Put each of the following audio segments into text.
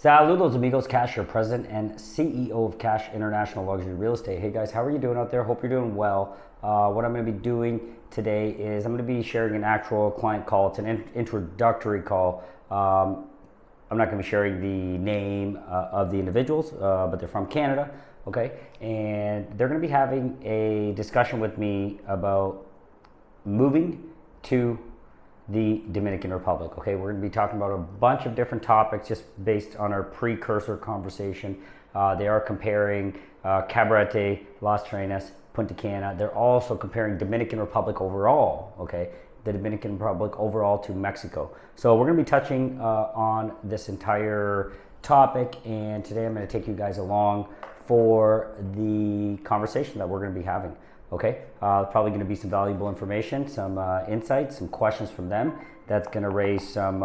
Saludos amigos, Kash, your president and CEO of Kash International Luxury Real Estate. Hey guys, how are you doing out there? Hope you're doing well. What I'm going to be doing today is I'm going to be sharing an actual client call. It's an introductory call. I'm not going to be sharing the name of the individuals, but they're from Canada, okay? And they're going to be having a discussion with me about moving to the Dominican Republic. Okay, we're going to be talking about a bunch of different topics just based on our precursor conversation. They are comparing Cabarete, Las Terrenas, Punta Cana. They're also comparing Dominican Republic overall, okay, the Dominican Republic overall to Mexico. So we're going to be touching on this entire topic, and today I'm going to take you guys along for the conversation that we're going to be having. Okay, probably going to be some valuable information, some insights, some questions from them. That's going to raise some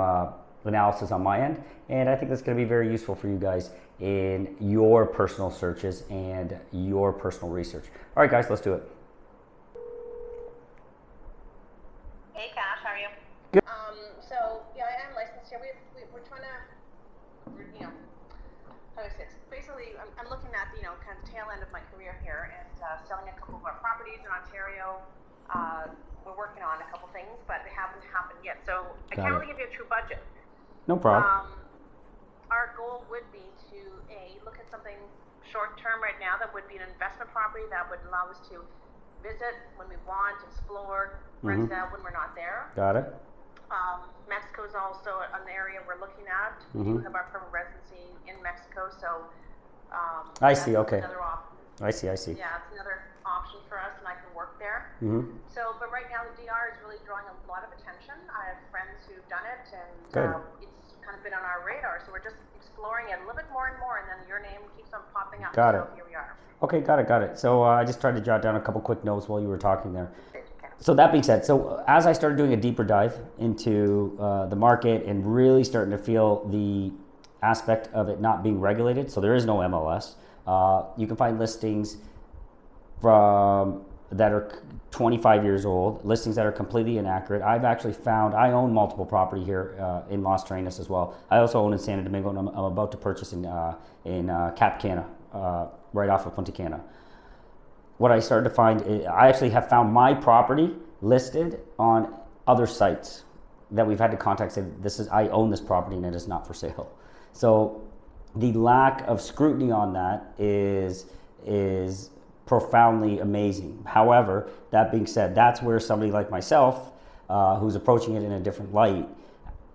analysis on my end, and I think that's going to be very useful for you guys in your personal searches and your personal research. All right, guys, let's do it. Hey, Kash, how are you? Good. So yeah, I am licensed here. We're trying to, how do I say this? Basically, I'm looking at kind of tail end of my career here and selling a couple of our properties in Ontario. We're working on a couple things, but they haven't happened yet. So I can't really give you a true budget. No problem. Our goal would be to look at something short term right now that would be an investment property that would allow us to visit when we want, explore, rent out when we're not there. Got it. Mexico is also an area we're looking at. We do have our permanent residency in Mexico, so I see. Okay. I see. Yeah, it's another option for us, and I can work there. So, but right now the DR is really drawing a lot of attention. I have friends who've done it, and it's kind of been on our radar. So we're just exploring it a little bit more and more, and then your name keeps on popping up. Got so it. Here we are. Okay, got it. So I just tried to jot down a couple quick notes while you were talking there. So that being said, so as I started doing a deeper dive into the market and really starting to feel the aspect of it not being regulated, so there is no MLS. You can find listings from that are 25 years old, listings that are completely inaccurate. I've actually found, I own multiple property here in Las Terrenas as well. I also own in Santo Domingo, and I'm about to purchase in Cana, right off of Punta Cana. What I started to find, I actually have found my property listed on other sites that we've had to contact, say I own this property and it is not for sale. So the lack of scrutiny on that is profoundly amazing. However, that being said, that's where somebody like myself, who's approaching it in a different light,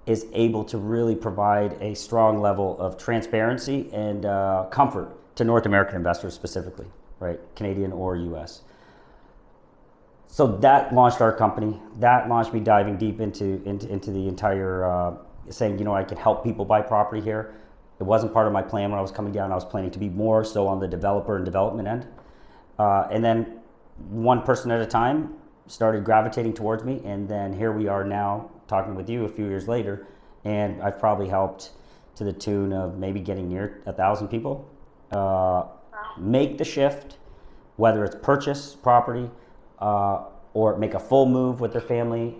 is able to really provide a strong level of transparency and comfort to North American investors specifically, right? Canadian or US. So that launched our company. That launched me diving deep into the entire, saying, I can help people buy property here. It wasn't part of my plan when I was coming down. I was planning to be more so on the developer and development end. And then one person at a time started gravitating towards me. And then here we are now talking with you a few years later. And I've probably helped to the tune of maybe getting near 1,000 people make the shift, whether it's purchase property or make a full move with their family.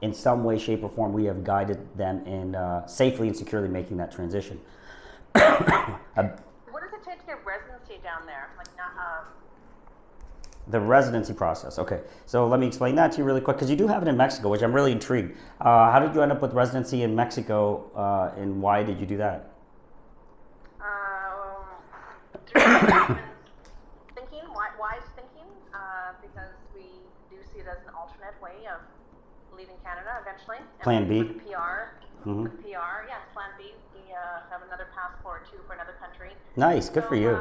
In some way, shape, or form, we have guided them in safely and securely making that transition. What does it take to get residency down there? The residency process. Okay, so let me explain that to you really quick, because you do have it in Mexico, which I'm really intrigued. How did you end up with residency in Mexico, and why did you do that? Thinking, wise thinking, because we do see it as an alternate way of leaving Canada eventually. Plan B. With PR. With PR, yes, Plan B. We have another passport too for another country. Nice, good for you.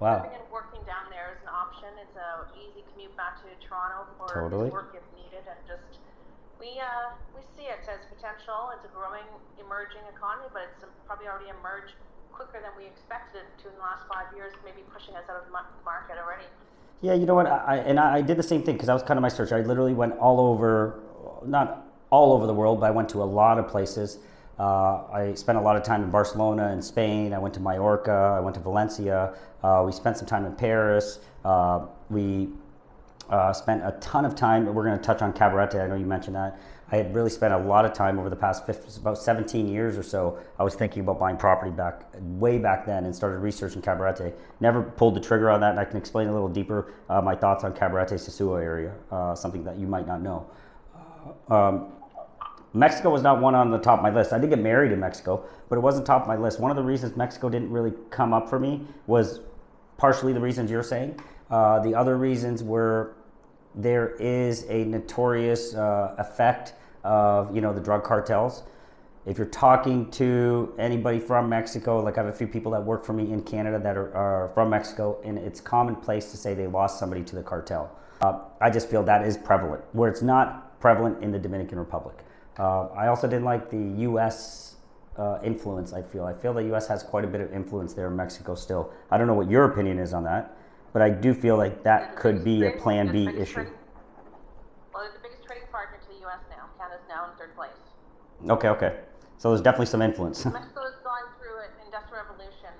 Wow. Living and working down there is an option. It's an easy commute back to Toronto for work if needed, and just we see it as potential. It's a growing, emerging economy, but it's probably already emerged quicker than we expected it to in the last 5 years, maybe pushing us out of the market already. Yeah, you know what? I did the same thing, because that was kind of my search. I literally went all over, not all over the world, but I went to a lot of places. I spent a lot of time in Barcelona and Spain. I went to Mallorca. I went to Valencia. We spent some time in Paris. We Spent a ton of time. We're going to touch on Cabarete. I know you mentioned that. I had really spent a lot of time over the past about 17 years or so. I was thinking about buying property way back then and started researching Cabarete. Never pulled the trigger on that, and I can explain a little deeper my thoughts on Cabarete Sosúa area, something that you might not know. Mexico was not one on the top of my list. I did get married in Mexico, but it wasn't top of my list. One of the reasons Mexico didn't really come up for me was partially the reasons you're saying. The other reasons were there is a notorious effect of the drug cartels. If you're talking to anybody from Mexico, like I have a few people that work for me in Canada that are from Mexico, and it's commonplace to say they lost somebody to the cartel. I just feel that is prevalent, where it's not prevalent in the Dominican Republic. I also didn't like the U.S. Influence. I feel the U.S. has quite a bit of influence there in Mexico still. I don't know what your opinion is on that, but I do feel like that could be a Plan B issue. Well, they're the biggest trading partner to the U.S. now. Canada's now in third place. Okay. So there's definitely some influence. Mexico has gone through an industrial revolution.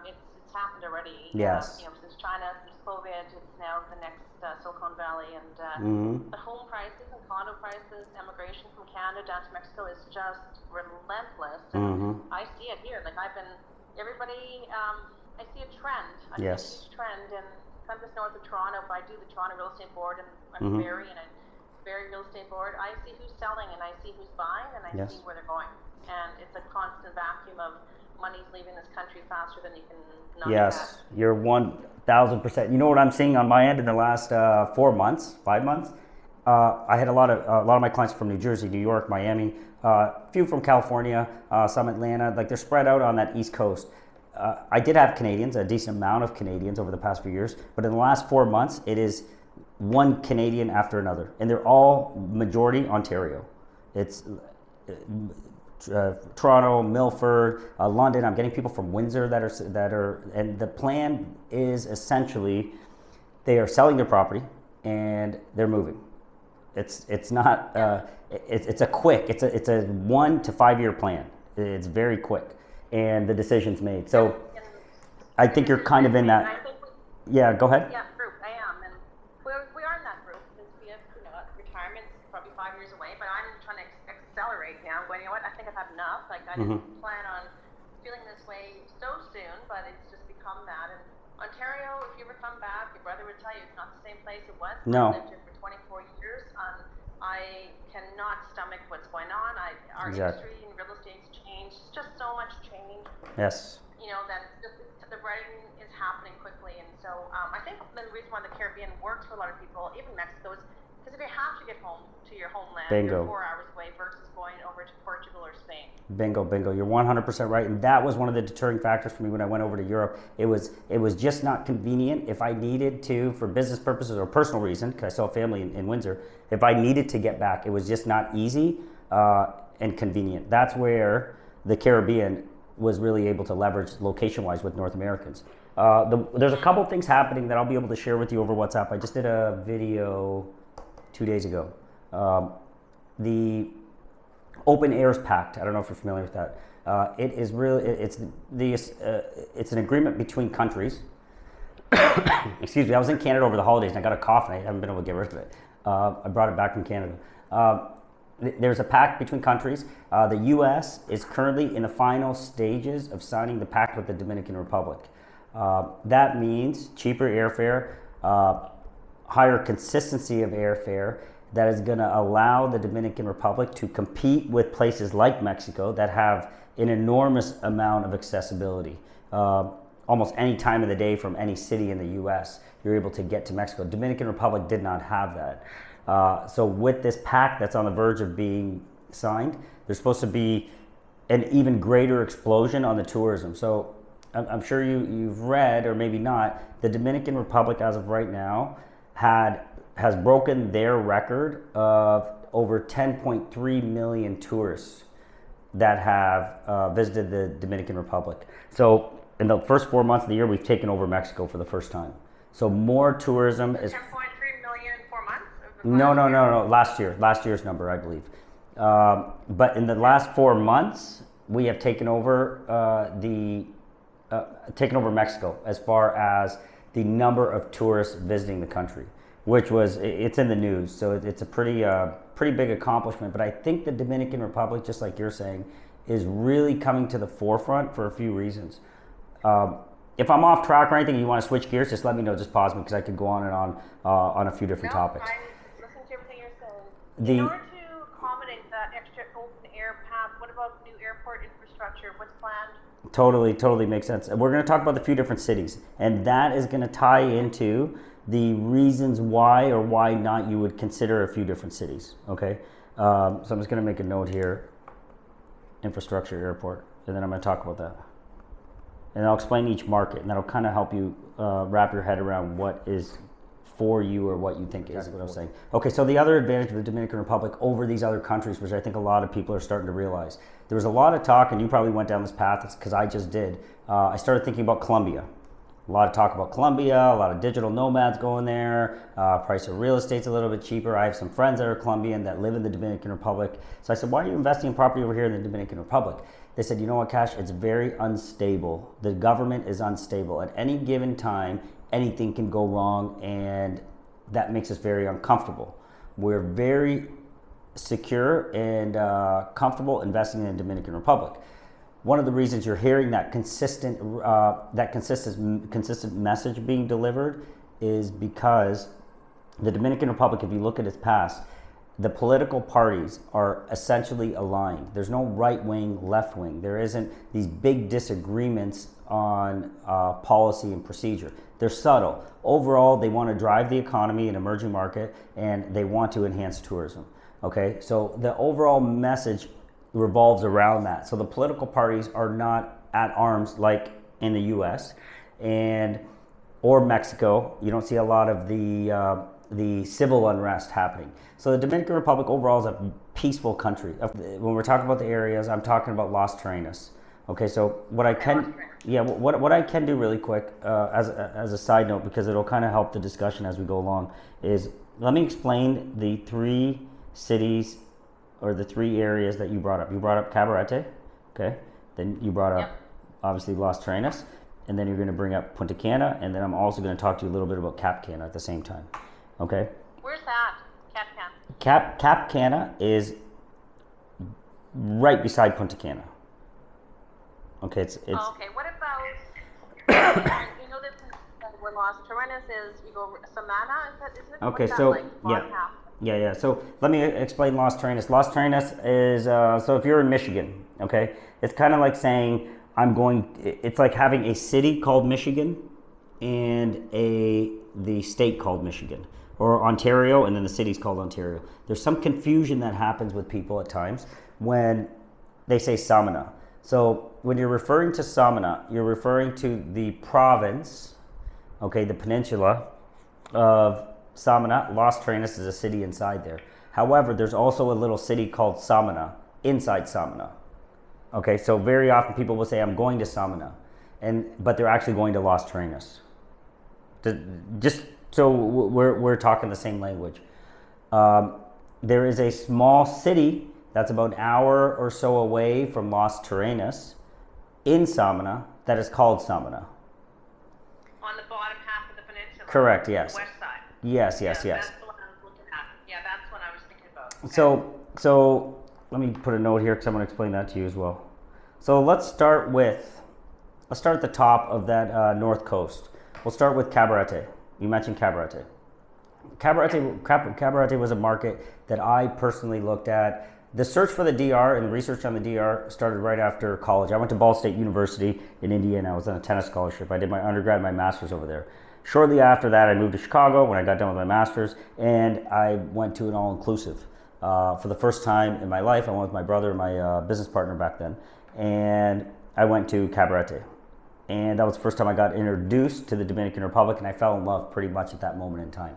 It's happened already. Yes. Since China, since COVID, it's now the next Silicon Valley, and the home prices and condo prices, immigration from Canada down to Mexico is just relentless. And I see it here. Like I see a trend. I see a huge trend, and I'm just north of Toronto, but I do the Toronto Real Estate Board, and I'm Barrie Real Estate Board. I see who's selling, and I see who's buying, and I see where they're going. And it's a constant vacuum of money's leaving this country faster than you can not Yes, you're 1,000%. You know what I'm seeing on my end in the last 5 months? I had a lot of my clients from New Jersey, New York, Miami, a few from California, some Atlanta. Like they're spread out on that East Coast. I did have Canadians, a decent amount of Canadians over the past few years, but in the last 4 months, it is one Canadian after another, and they're all majority Ontario. It's Toronto, Milford, London. I'm getting people from Windsor that are, and the plan is essentially they are selling their property and they're moving. It's not it's a 1 to 5 year plan. It's very quick, and the decision's made. So I think you're kind of in that. Yeah, go ahead. Yeah, group. I am, and we are in that group because we have retirement's probably 5 years away. But I'm trying to accelerate now. I'm going, you know what? I think I've had enough. Like I didn't plan on feeling this way so soon, but it's just become that. And Ontario, if you ever come back, your brother would tell you it's not the same place it was. No. I lived here for 24 years. I cannot stomach what's going on. Our industry in real estate's changed. It's just so much change. Yes. That the writing is happening quickly, and so I think the reason why the Caribbean works for a lot of people, even Mexico, is because if you have to get home to your homeland, you're 4 hours away versus going over to Portugal or Spain. Bingo. You're 100% right, and that was one of the deterring factors for me when I went over to Europe. It was just not convenient. If I needed to, for business purposes or personal reason, because I saw a family in Windsor, if I needed to get back, it was just not easy and convenient. That's where the Caribbean was really able to leverage location-wise with North Americans. There's a couple things happening that I'll be able to share with you over WhatsApp. I just did a video 2 days ago. The Open Airs Pact. I don't know if you're familiar with that. It is really it's an agreement between countries. Excuse me. I was in Canada over the holidays and I got a cough and I haven't been able to get rid of it. I brought it back from Canada. There's a pact between countries. The U.S. is currently in the final stages of signing the pact with the Dominican Republic. That means cheaper airfare, higher consistency of airfare that is going to allow the Dominican Republic to compete with places like Mexico that have an enormous amount of accessibility. Almost any time of the day from any city in the U.S., you're able to get to Mexico. Dominican Republic did not have that. So with this pact that's on the verge of being signed, there's supposed to be an even greater explosion on the tourism. So I'm sure you've read, or maybe not, the Dominican Republic as of right now has broken their record of over 10.3 million tourists that have visited the Dominican Republic. So in the first 4 months of the year, we've taken over Mexico for the first time. So more tourism is... 10.3 million in 4 months? No. Last year's number, I believe. But in the last 4 months, we have taken over Mexico as far as the number of tourists visiting the country. which was, it's in the news, so it's a pretty big accomplishment. But I think the Dominican Republic, just like you're saying, is really coming to the forefront for a few reasons. If I'm off track or anything, you want to switch gears, just let me know, just pause me, because I could go on and on a few different topics. I listen to everything you're saying. In order to accommodate that extra open air path, what about new airport infrastructure? What's planned? Totally makes sense. We're going to talk about the few different cities, and that is going to tie into the reasons why or why not you would consider a few different cities. Okay, so I'm just going to make a note here: infrastructure, airport, and then I'm going to talk about that, and I'll explain each market, and that'll kind of help you wrap your head around what is for you or what you think is what I'm saying. Okay, so the other advantage of the Dominican Republic over these other countries, which I think a lot of people are starting to realize, there was a lot of talk, and you probably went down this path because I just did. I started thinking about Colombia. A lot of talk about Colombia, a lot of digital nomads going there. Price of real estate's a little bit cheaper. I have some friends that are Colombian that live in the Dominican Republic. So I said, why are you investing in property over here in the Dominican Republic? They said, you know what, Kash, it's very unstable. The government is unstable. At any given time, anything can go wrong, and that makes us very uncomfortable. We're very secure and comfortable investing in the Dominican Republic. One of the reasons you're hearing that consistent message being delivered is because the Dominican Republic, if you look at its past, the political parties are essentially aligned. There's no right wing, left wing. There isn't these big disagreements on policy and procedure. They're subtle. Overall, they want to drive the economy in emerging market, and they want to enhance tourism. Okay, so the overall message revolves around that. So the political parties are not at arms like in the U.S. or Mexico. You don't see a lot of the civil unrest happening. So the Dominican Republic overall is a peaceful country. When we're talking about the areas, I'm talking about Las Terrenas. Okay, so what I can do really quick as a side note, because it'll kind of help the discussion as we go along, is let me explain the three cities or the three areas that you brought up. You brought up Cabarete, okay? Then you brought up obviously Las Terrenas, and then you're going to bring up Punta Cana, and then I'm also going to talk to you a little bit about Cap Cana at the same time. Okay? Where's that? Cap Cana? Cap Cana is right beside Punta Cana. Okay, it's okay, what about you know that where Las Terrenas is, you go Samana, is it? Okay, what's so that like? yeah. So let me explain Las Terrenas. Las Terrenas is so if you're in Michigan, okay, it's kind of like saying it's like having a city called Michigan and the state called Michigan, or Ontario, and then the city's called Ontario. There's some confusion that happens with people at times when they say Samana. So when you're referring to Samana, you're referring to the province, okay, the peninsula of Samana. Las Terrenas is a city inside there. However, there's also a little city called Samana inside Samana. Okay, so very often people will say, I'm going to Samana, but they're actually going to Las Terrenas. Just so we're talking the same language. There is a small city that's about an hour or so away from Las Terrenas in Samana that is called Samana. On the bottom half of the peninsula. Correct, yes. The west side. Yes. That's the one I was looking at. Yeah, that's what I was thinking about. Okay. So let me put a note here because I'm going to explain that to you as well. So let's start at the top of that north coast. We'll start with Cabarete. You mentioned Cabarete. Cabarete was a market that I personally looked at. The search for the DR and the research on the DR started right after college. I went to Ball State University in Indiana. I was on a tennis scholarship. I did my undergrad and my master's over there. Shortly after that, I moved to Chicago when I got done with my master's, and I went to an all-inclusive. For the first time in my life, I went with my brother and my business partner back then, and I went to Cabarete. And that was the first time I got introduced to the Dominican Republic, and I fell in love pretty much at that moment in time.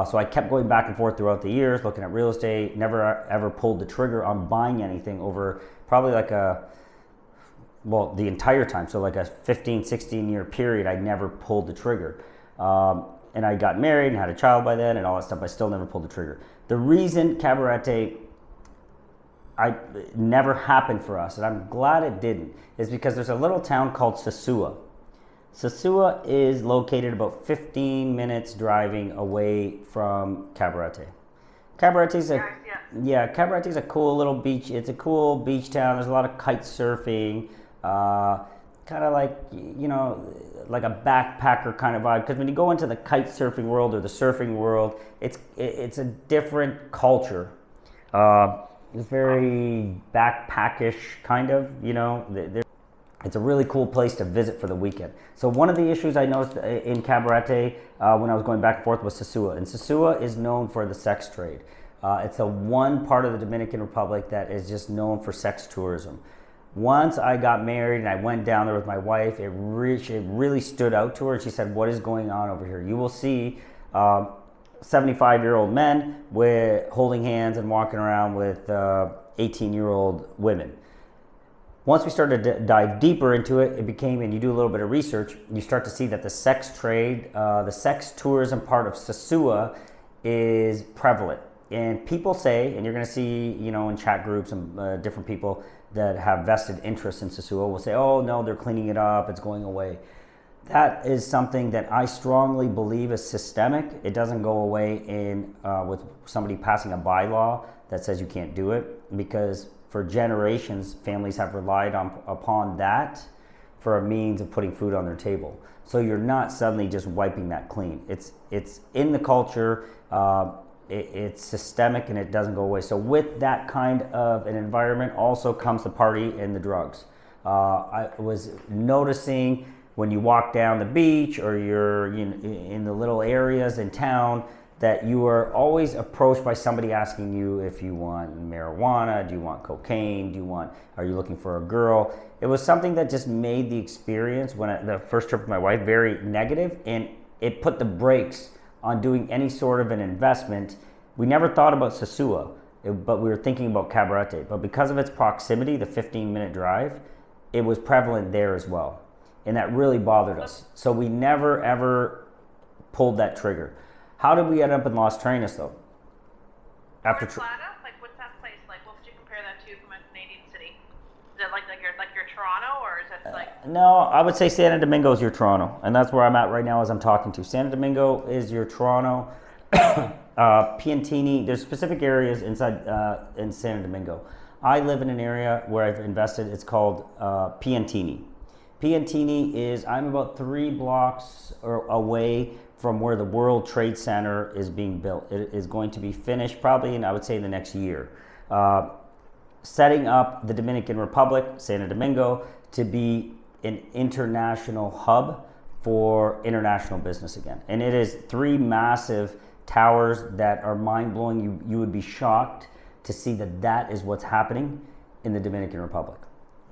So I kept going back and forth throughout the years, looking at real estate, never ever pulled the trigger on buying anything over probably the entire time. So like a 15, 16 year period, I never pulled the trigger. And I got married and had a child by then and all that stuff. I still never pulled the trigger. The reason Cabarete never happened for us, and I'm glad it didn't, is because there's a little town called Sosua. Sosua is located about 15 minutes driving away from Cabarete. Cabarete's Cabarete's a cool little beach. It's a cool beach town. There's a lot of kite surfing, kind of like, you know, like a backpacker kind of vibe. Because when you go into the kite surfing world or the surfing world, it's a different culture. It's very backpackish kind of, you know. It's a really cool place to visit for the weekend. So one of the issues I noticed in Cabarete when I was going back and forth was Sosua. And Sosua is known for the sex trade. It's a one part of the Dominican Republic that is just known for sex tourism. Once I got married and I went down there with my wife, it really stood out to her. And she said, what is going on over here? You will see 75-year-old men holding hands and walking around with 18-year-old women. Once we started to dive deeper into it, it became, and you do a little bit of research, you start to see that the sex trade, the sex tourism part of Sosua is prevalent. And people say, and you're going to see, you know, in chat groups and different people that have vested interest in Sosua will say, oh no, they're cleaning it up, it's going away. That is something that I strongly believe is systemic. It doesn't go away with somebody passing a bylaw that says you can't do it, because for generations, families have relied upon that for a means of putting food on their table. So you're not suddenly just wiping that clean. It's in the culture, it's systemic, and it doesn't go away. So with that kind of an environment also comes the party and the drugs. I was noticing when you walk down the beach or you're in the little areas in town, that you are always approached by somebody asking you if you want marijuana, do you want cocaine, are you looking for a girl? It was something that just made the experience the first trip with my wife very negative, and it put the brakes on doing any sort of an investment. We never thought about Sosua, but we were thinking about Cabarete. But because of its proximity, the 15-minute drive, it was prevalent there as well. And that really bothered us. So we never, ever pulled that trigger. How did we end up in Las Terrenas, though? Plata? Like, what's that place like? What would you compare that to from a Canadian city? Is it like your Toronto, or is it like? No, I would say Santo Domingo is your Toronto, and that's where I'm at right now as I'm talking to. Santo Domingo is your Toronto. Piantini, there's specific areas inside in Santo Domingo. I live in an area where I've invested. It's called Piantini. Piantini is, I'm about 3 blocks away from where the World Trade Center is being built. It is going to be finished probably in, I would say, the next year. Setting up the Dominican Republic, Santo Domingo, to be an international hub for international business again. And it is 3 massive towers that are mind-blowing. You would be shocked to see that is what's happening in the Dominican Republic.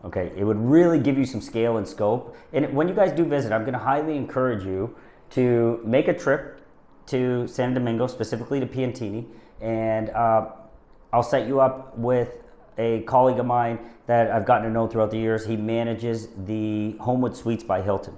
Okay, it would really give you some scale and scope. And when you guys do visit, I'm gonna highly encourage you to make a trip to Santo Domingo, specifically to Piantini, and I'll set you up with a colleague of mine that I've gotten to know throughout the years. He manages the Homewood Suites by Hilton.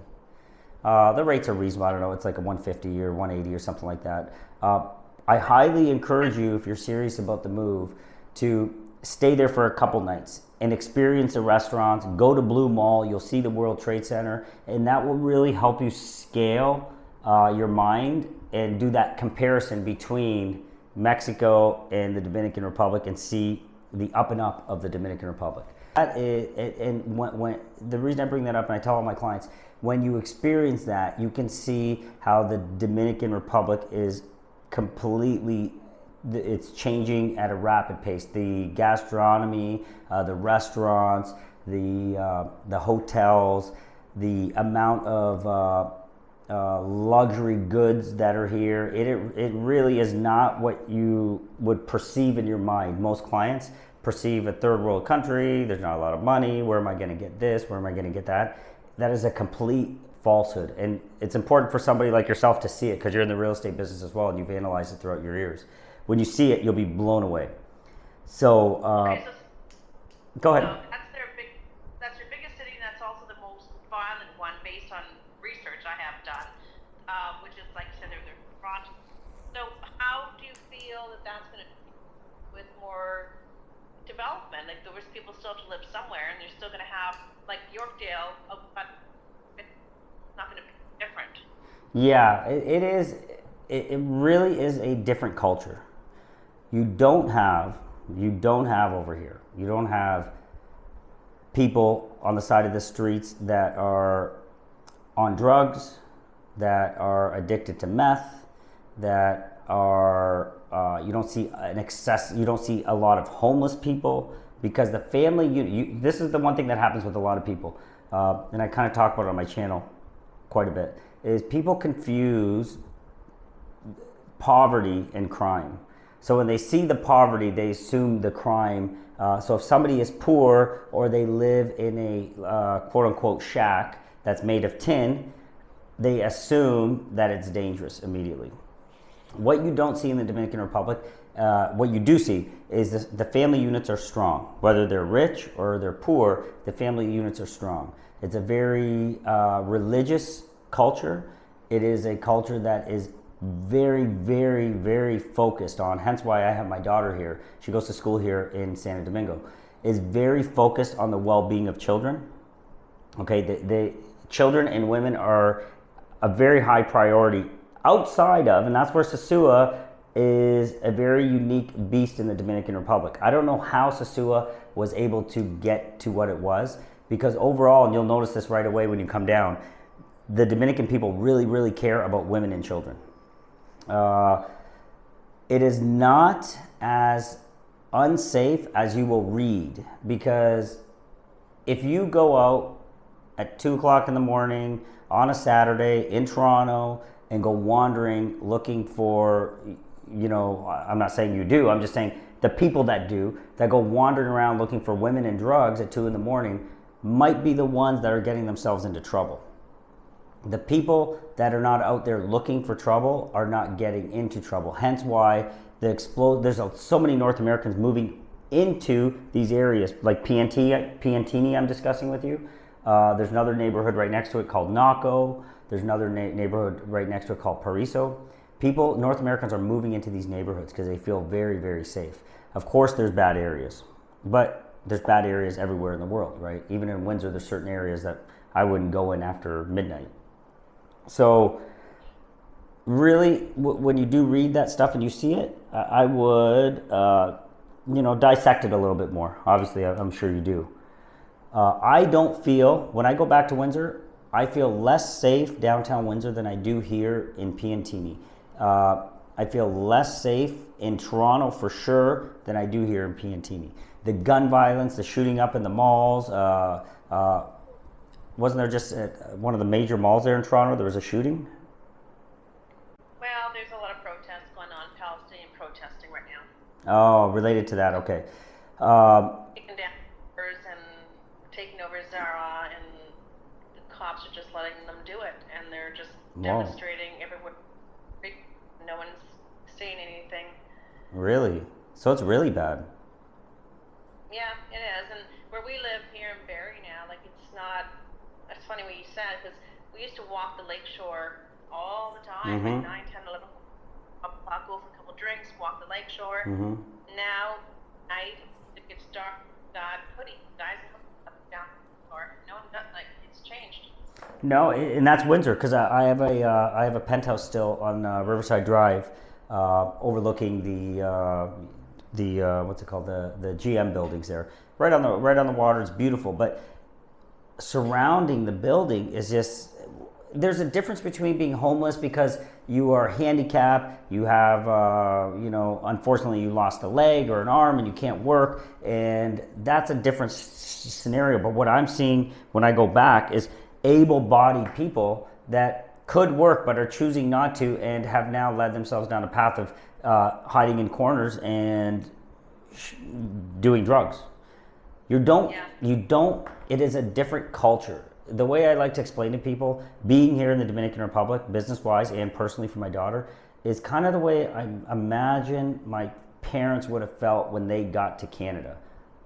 The rates are reasonable. I don't know, it's like a $150 or $180 or something like that. I highly encourage you, if you're serious about the move, to stay there for a couple nights and experience the restaurants. Go to Blue Mall, you'll see the World Trade Center, and that will really help you scale your mind and do that comparison between Mexico and the Dominican Republic and see the up and up of the Dominican Republic. That is, and when the reason I bring that up, and I tell all my clients, when you experience that, you can see how the Dominican Republic is completely, it's changing at a rapid pace. The gastronomy, the restaurants, the hotels, the amount of luxury goods that are here, it really is not what you would perceive in your mind. Most clients perceive a third world country, there's not a lot of money, where am I going to get this, where am I going to get that? That is a complete falsehood, and it's important for somebody like yourself to see it, because you're in the real estate business as well and you've analyzed it throughout your years. When you see it, you'll be blown away. So, go ahead. So that's your biggest city, and that's also the most violent one based on research I have done, which is, like you said, they're front. So how do you feel that that's going to, with more development, like there's people still have to live somewhere, and they're still going to have, like Yorkdale, but it's not going to Yeah, it is. It really is a different culture. You don't have over here. You don't have people on the side of the streets that are on drugs, that are addicted to meth, that are you don't see an excess. You don't see a lot of homeless people because the family. This is the one thing that happens with a lot of people, and I kind of talk about it on my channel quite a bit. Is people confuse poverty and crime. So when they see the poverty, they assume the crime. So if somebody is poor or they live in a quote unquote shack that's made of tin, they assume that it's dangerous immediately. What you don't see in the Dominican Republic, what you do see is the family units are strong. Whether they're rich or they're poor, the family units are strong. It's a very religious culture. It is a culture that is very, very, very focused on, hence why I have my daughter here. She goes to school here in Santo Domingo, is very focused on the well-being of children. Okay, the children and women are a very high priority outside of, and that's where Sosua is a very unique beast in the Dominican Republic. I don't know how Sosua was able to get to what it was, because overall, and you'll notice this right away when you come down, the Dominican people really, really care about women and children. It is not as unsafe as you will read, because if you go out at 2 o'clock in the morning on a Saturday in Toronto and go wandering looking for, I'm not saying you do, I'm just saying the people that do, that go wandering around looking for women and drugs at 2 in the morning might be the ones that are getting themselves into trouble. The people that are not out there looking for trouble are not getting into trouble. Hence why there's so many North Americans moving into these areas, like Piantini I'm discussing with you. There's another neighborhood right next to it called Naco. There's another neighborhood right next to it called Paraiso. North Americans are moving into these neighborhoods because they feel very, very safe. Of course, there's bad areas, but there's bad areas everywhere in the world, right? Even in Windsor, there's certain areas that I wouldn't go in after midnight. So really, when you do read that stuff and you see it, I would, dissect it a little bit more. Obviously, I'm sure you do. I don't feel, when I go back to Windsor, I feel less safe downtown Windsor than I do here in Piantini. I feel less safe in Toronto for sure than I do here in Piantini. The gun violence, the shooting up in the malls, wasn't there just at one of the major malls there in Toronto, there was a shooting? Well, there's a lot of protests going on, Palestinian protesting right now. Oh, related to that, okay. Taking down and taking over Zara, and the cops are just letting them do it, and they're just demonstrating everywhere. No one's saying anything. Really? So it's really bad. Yeah, it is. And where we live here in Barrie now, it's not. It's funny what you said, because we used to walk the lakeshore all the time, Mm-hmm. 9, 10, 11 o'clock, go for a couple drinks, walk the lakeshore. Mm-hmm. Now, night, it gets dark, God, hoodie, guys up down the floor. No, it's changed. No, and that's Windsor, because I have a penthouse still on Riverside Drive, overlooking the what's it called, the GM buildings there, right on the water. It's beautiful, but surrounding the building is just, there's a difference between being homeless because you are handicapped, you have unfortunately you lost a leg or an arm and you can't work, and that's a different scenario. But what I'm seeing when I go back is able-bodied people that could work but are choosing not to, and have now led themselves down a path of hiding in corners and doing drugs. It is a different culture. The way I like to explain to people, being here in the Dominican Republic, business-wise and personally for my daughter, is kind of the way I imagine my parents would have felt when they got to Canada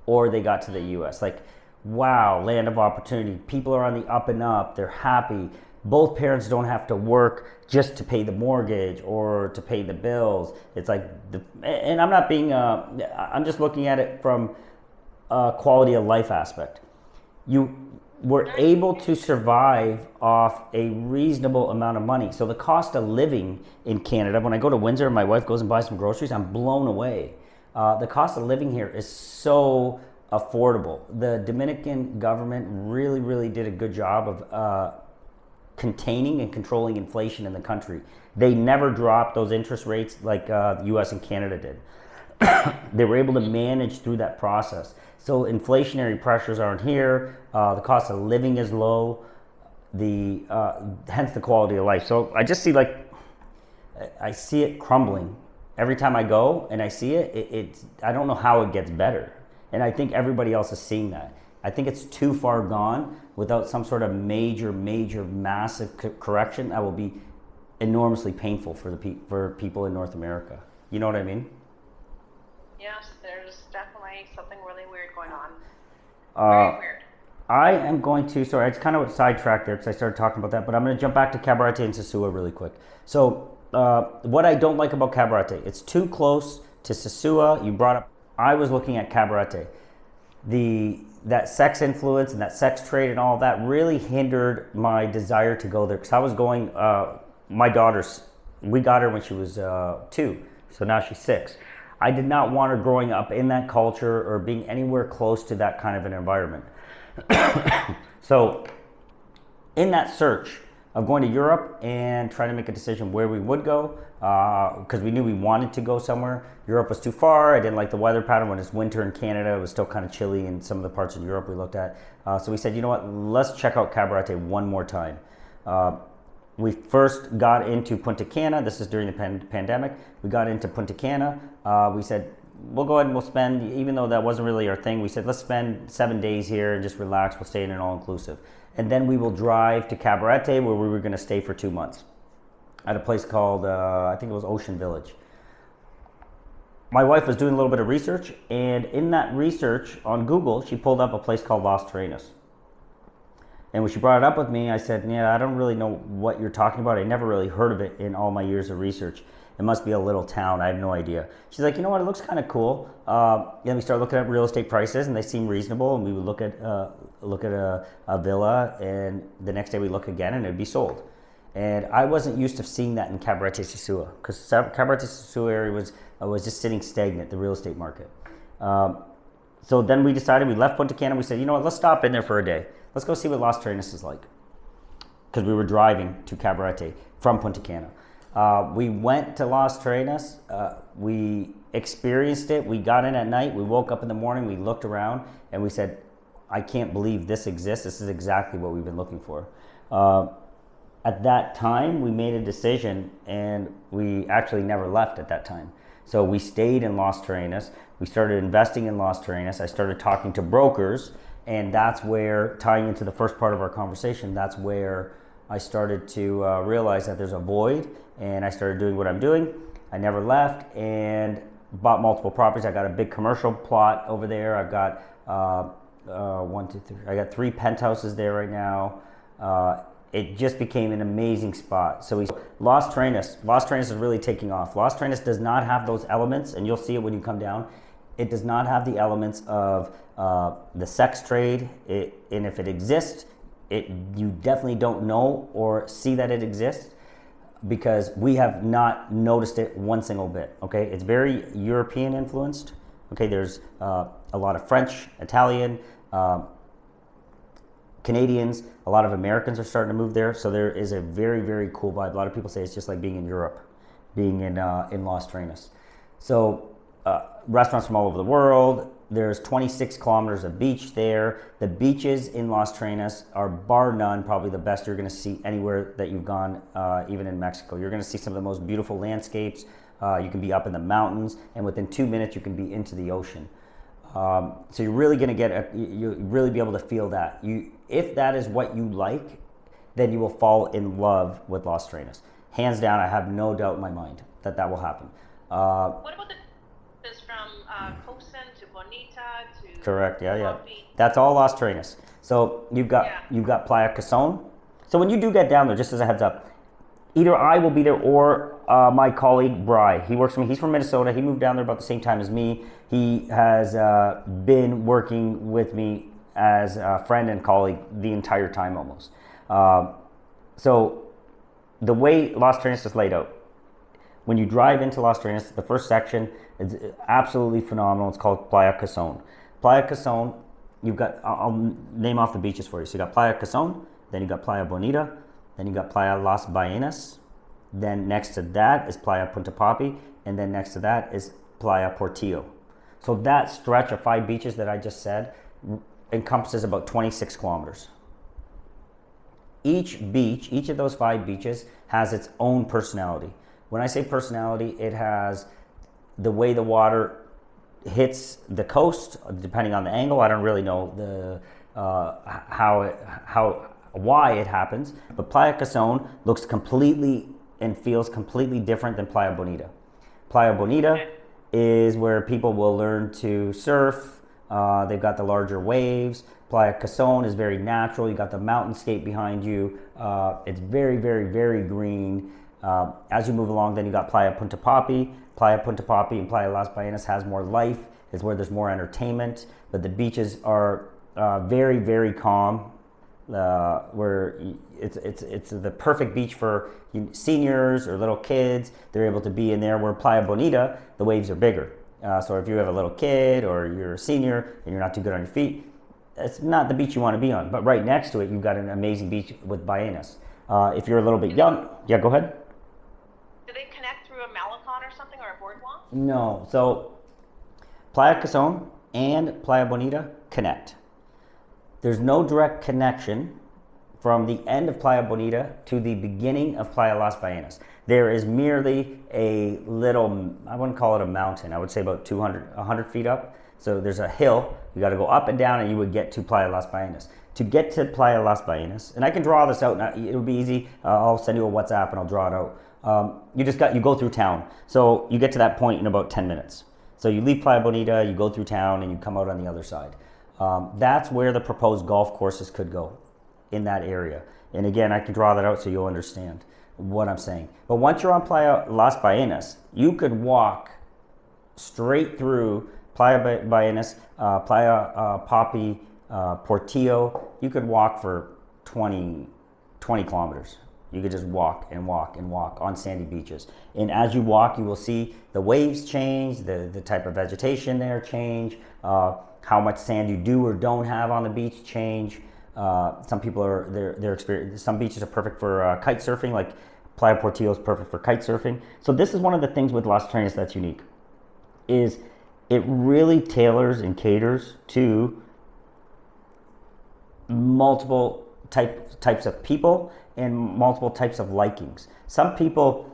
or they got to the US. Like, wow, land of opportunity. People are on the up and up. They're happy. Both parents don't have to work just to pay the mortgage or to pay the bills. It's like, and I'm not being, I'm just looking at it from a quality of life aspect. were able to survive off a reasonable amount of money. So the cost of living in Canada, when I go to Windsor and my wife goes and buys some groceries, I'm blown away. The cost of living here is so affordable. The Dominican government really did a good job of containing and controlling inflation in the country. They never dropped those interest rates like the US and Canada did. They were able to manage through that process. So inflationary pressures aren't here. The cost of living is low. Hence the quality of life. So I just see I see it crumbling every time I go, and I see it. I don't know how it gets better, and I think everybody else is seeing that. I think it's too far gone without some sort of major, massive correction that will be enormously painful for people in North America. You know what I mean? Yes, there's definitely something really weird going on. Very weird. I am going to, sorry, I just kind of sidetracked there because I started talking about that, but I'm going to jump back to Cabarete and Sosua really quick. So what I don't like about Cabarete, it's too close to Sosua. You brought up, I was looking at Cabarete. That sex influence and that sex trade and all of that really hindered my desire to go there, because I was going, my daughter's, we got her when she was 2, so now she's 6. I did not want her growing up in that culture or being anywhere close to that kind of an environment. So in that search of going to Europe and trying to make a decision where we would go, because we knew we wanted to go somewhere, Europe was too far. I didn't like the weather pattern. When it's winter in Canada, it was still kind of chilly in some of the parts of Europe we looked at. So we said, you know what, let's check out Cabarete one more time. We first got into Punta Cana. This is during the pandemic. We got into Punta Cana. We said, we'll go ahead and we'll spend, even though that wasn't really our thing, we said, let's spend 7 days here and just relax. We'll stay in an all-inclusive. And then we will drive to Cabarete, where we were going to stay for 2 months at a place called, I think it was Ocean Village. My wife was doing a little bit of research, and in that research on Google, she pulled up a place called Las Terrenas. And when she brought it up with me, I said, yeah, I don't really know what you're talking about. I never really heard of it in all my years of research. It must be a little town. I have no idea. She's like, you know what? It looks kind of cool. Then we started looking at real estate prices, and they seem reasonable. And we would look at a villa, and the next day we look again, and it'd be sold. And I wasn't used to seeing that in Cabarete Sosua, because Cabarete Sosua area was just sitting stagnant, the real estate market. So then we decided, we left Punta Cana. We said, you know what? Let's stop in there for a day. Let's go see what Las Terrenas is like, because we were driving to Cabarete from Punta Cana. We went to Las Terrenas. We experienced it. We got in at night. We woke up in the morning. We looked around, and we said, I can't believe this exists. This is exactly what we've been looking for. At that time, we made a decision, and we actually never left at that time. So we stayed in Las Terrenas. We started investing in Las Terrenas. I started talking to brokers. And that's where, tying into the first part of our conversation, that's where I started to realize that there's a void, and I started doing what I'm doing. I never left and bought multiple properties. I got a big commercial plot over there. I've got I got 3 penthouses there right now. It just became an amazing spot. So Las Terrenas is really taking off. Las Terrenas does not have those elements, and you'll see it when you come down. It does not have the elements of the sex trade, and if it exists, you definitely don't know or see that it exists, because we have not noticed it one single bit. Okay, it's very European influenced. Okay, there's a lot of French, Italian, Canadians, a lot of Americans are starting to move there. So there is a very cool vibe. A lot of people say it's just like being in Europe, being in Las Terrenas. So restaurants from all over the world. There's 26 kilometers of beach there. The beaches in Las Terrenas are bar none probably the best you're going to see anywhere that you've gone, even in Mexico. You're going to see some of the most beautiful landscapes. You can be up in the mountains, and within 2 minutes you can be into the ocean. So you're really going to you'll really be able to feel that. If that is what you like, then you will fall in love with Las Terrenas. Hands down, I have no doubt in my mind that will happen. What about the from Cosen to Bonita to correct, yeah. That's all Las Terrenas. So you've got Playa Cason. So when you do get down there, just as a heads up, either I will be there or my colleague Bry. He works for me. He's from Minnesota. He moved down there about the same time as me. He has been working with me as a friend and colleague the entire time almost. So the way Las Terrenas is laid out, when you drive into Las Terrenas, the first section is absolutely phenomenal. It's called Playa Cason. Playa Cason, you've got, I'll name off the beaches for you. So you got Playa Cason, then you got Playa Bonita, then you got Playa Las Ballenas, then next to that is Playa Punta Papi, and then next to that is Playa Portillo. So that stretch of 5 beaches that I just said encompasses about 26 kilometers. Each beach, each of those 5 beaches has its own personality. When I say personality, it has the way the water hits the coast, depending on the angle. I don't really know the why it happens, but Playa Cason looks completely and feels completely different than Playa Bonita. Playa Bonita is where people will learn to surf. They've got the larger waves. Playa Cason is very natural. You got the mountainscape behind you. It's very, very, very green. As you move along, then you got Playa Punta Papi. Playa Punta Papi and Playa Las Ballenas has more life. It's where there's more entertainment, but the beaches are very, very calm. Where it's the perfect beach for seniors or little kids. They're able to be in there. Where Playa Bonita, the waves are bigger. So if you have a little kid or you're a senior and you're not too good on your feet, it's not the beach you want to be on. But right next to it, you've got an amazing beach with ballenas. If you're a little bit young, yeah, go ahead. Do they connect through a malecon or something, or a boardwalk? No. So Playa Cason and Playa Bonita connect. There's no direct connection from the end of Playa Bonita to the beginning of Playa Las Ballenas. There is merely a little, I wouldn't call it a mountain, I would say about 100 feet up. So there's a hill, you gotta go up and down and you would get to Playa Las Ballenas. To get to Playa Las Ballenas, and I can draw this out, it'll be easy, I'll send you a WhatsApp and I'll draw it out. You go through town. So you get to that point in about 10 minutes. So you leave Playa Bonita, you go through town and you come out on the other side. That's where the proposed golf courses could go, in that area. And again, I can draw that out so you'll understand what I'm saying. But once you're on Playa Las Ballenas, you could walk straight through Playa Ballenas, Playa Papi, Portillo. You could walk for 20 kilometers. You could just walk and walk and walk on sandy beaches. And as you walk, you will see the waves change, the type of vegetation there change, how much sand you do or don't have on the beach change. Some people some beaches are perfect for kite surfing, like Playa Portillo is perfect for kite surfing. So this is one of the things with Las Terrenas that's unique, is it really tailors and caters to multiple types of people and multiple types of likings. Some people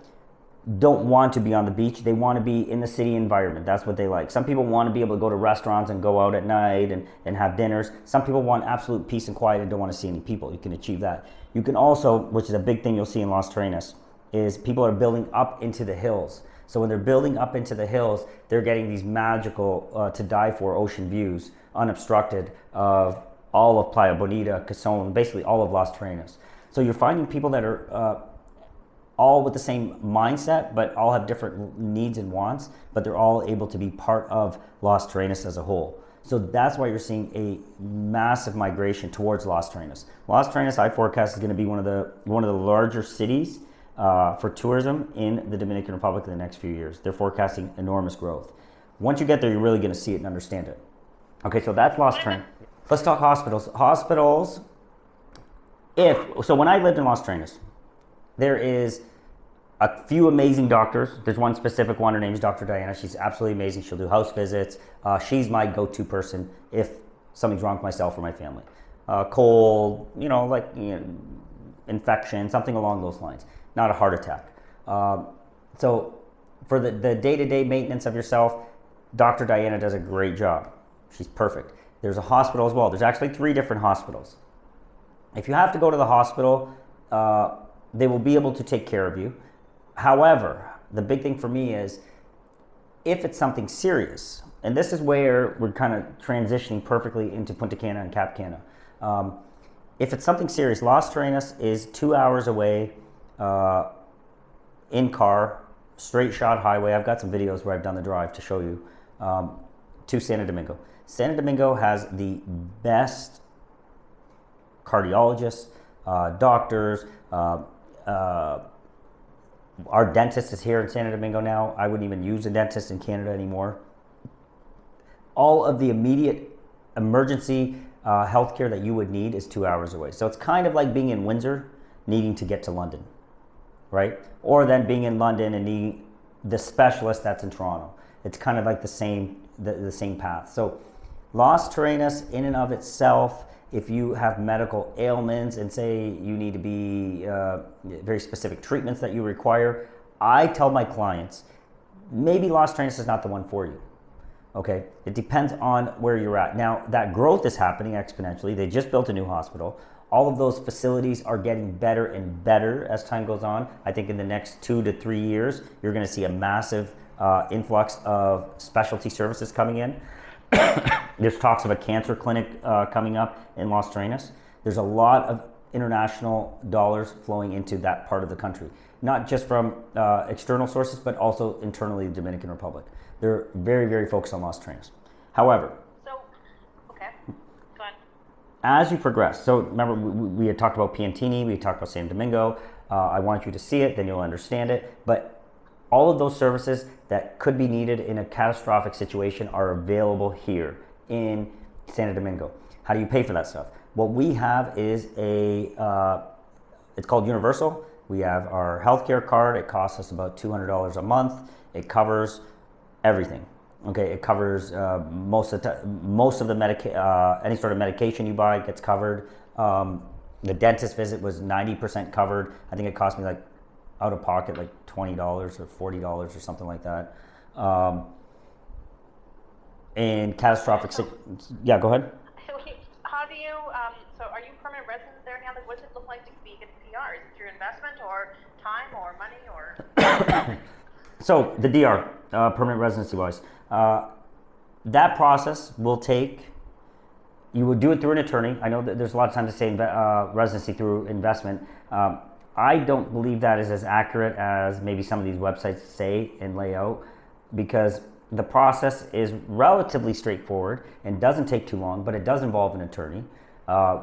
don't want to be on the beach. They want to be in the city environment. That's what they like. Some people want to be able to go to restaurants and go out at night and have dinners. Some people want absolute peace and quiet and don't want to see any people. You can achieve that. You can also, which is a big thing you'll see in Las Terrenas, is people are building up into the hills. So when they're building up into the hills, they're getting these magical, to die for ocean views, unobstructed, of all of Playa Bonita, Cason, basically all of Las Terrenas. So you're finding people that are all with the same mindset, but all have different needs and wants, but they're all able to be part of Las Terrenas as a whole. So that's why you're seeing a massive migration towards Las Terrenas. Las Terrenas, I forecast, is going to be one of the larger cities for tourism in the Dominican Republic in the next few years. They're forecasting enormous growth. Once you get there, you're really going to see it and understand it. Okay, so that's Las Terrenas. Let's talk hospitals. Hospitals, so when I lived in Las Terrenas, there is a few amazing doctors. There's one specific one, her name is Dr. Diana. She's absolutely amazing. She'll do house visits. She's my go-to person if something's wrong with myself or my family. Cold, infection, something along those lines. Not a heart attack. So for the day-to-day maintenance of yourself, Dr. Diana does a great job. She's perfect. There's a hospital as well. There's actually 3 different hospitals. If you have to go to the hospital, they will be able to take care of you. However, the big thing for me is if it's something serious, and this is where we're kind of transitioning perfectly into Punta Cana and Cap Cana. If it's something serious, Las Terrenas is 2 hours away in car, straight shot highway. I've got some videos where I've done the drive to show you, to Santo Domingo. Santo Domingo has the best cardiologists, doctors. Our dentist is here in Santo Domingo now. I wouldn't even use a dentist in Canada anymore. All of the immediate emergency healthcare that you would need is 2 hours away. So it's kind of like being in Windsor needing to get to London, right? Or then being in London and needing the specialist that's in Toronto. It's kind of like the same path. So Las Terrenas in and of itself, if you have medical ailments and say you need to be very specific treatments that you require, I tell my clients, maybe Las Terrenas is not the one for you. Okay, it depends on where you're at. Now that growth is happening exponentially. They just built a new hospital. All of those facilities are getting better and better as time goes on. I think in the next 2 to 3 years, you're going to see a massive influx of specialty services coming in. There's talks of a cancer clinic coming up in Las Terrenas. There's a lot of international dollars flowing into that part of the country, not just from external sources, but also internally the Dominican Republic. They're very, very focused on Las Terrenas. However, as you progress, so remember we had talked about Piantini, we talked about Santo Domingo. I want you to see it, then you'll understand it. But all of those services that could be needed in a catastrophic situation are available here in Santo Domingo. How do you pay for that stuff? What we have is it's called Universal. We have our HealthCare card. It costs us about $200 a month. It covers everything. Okay, it covers most of the any sort of medication you buy gets covered. The dentist visit was 90% covered. I think it cost me like out of pocket like $20 or $40 or something like that. And catastrophic. Yeah, go ahead. How do you? So, are you permanent residents there now? Like, what does it look like to be a PR? Is it your investment or time or money or? So the DR, permanent residency wise, that process will take. You would do it through an attorney. I know that there's a lot of times to say residency through investment. I don't believe that is as accurate as maybe some of these websites say and lay out, because the process is relatively straightforward and doesn't take too long, but it does involve an attorney.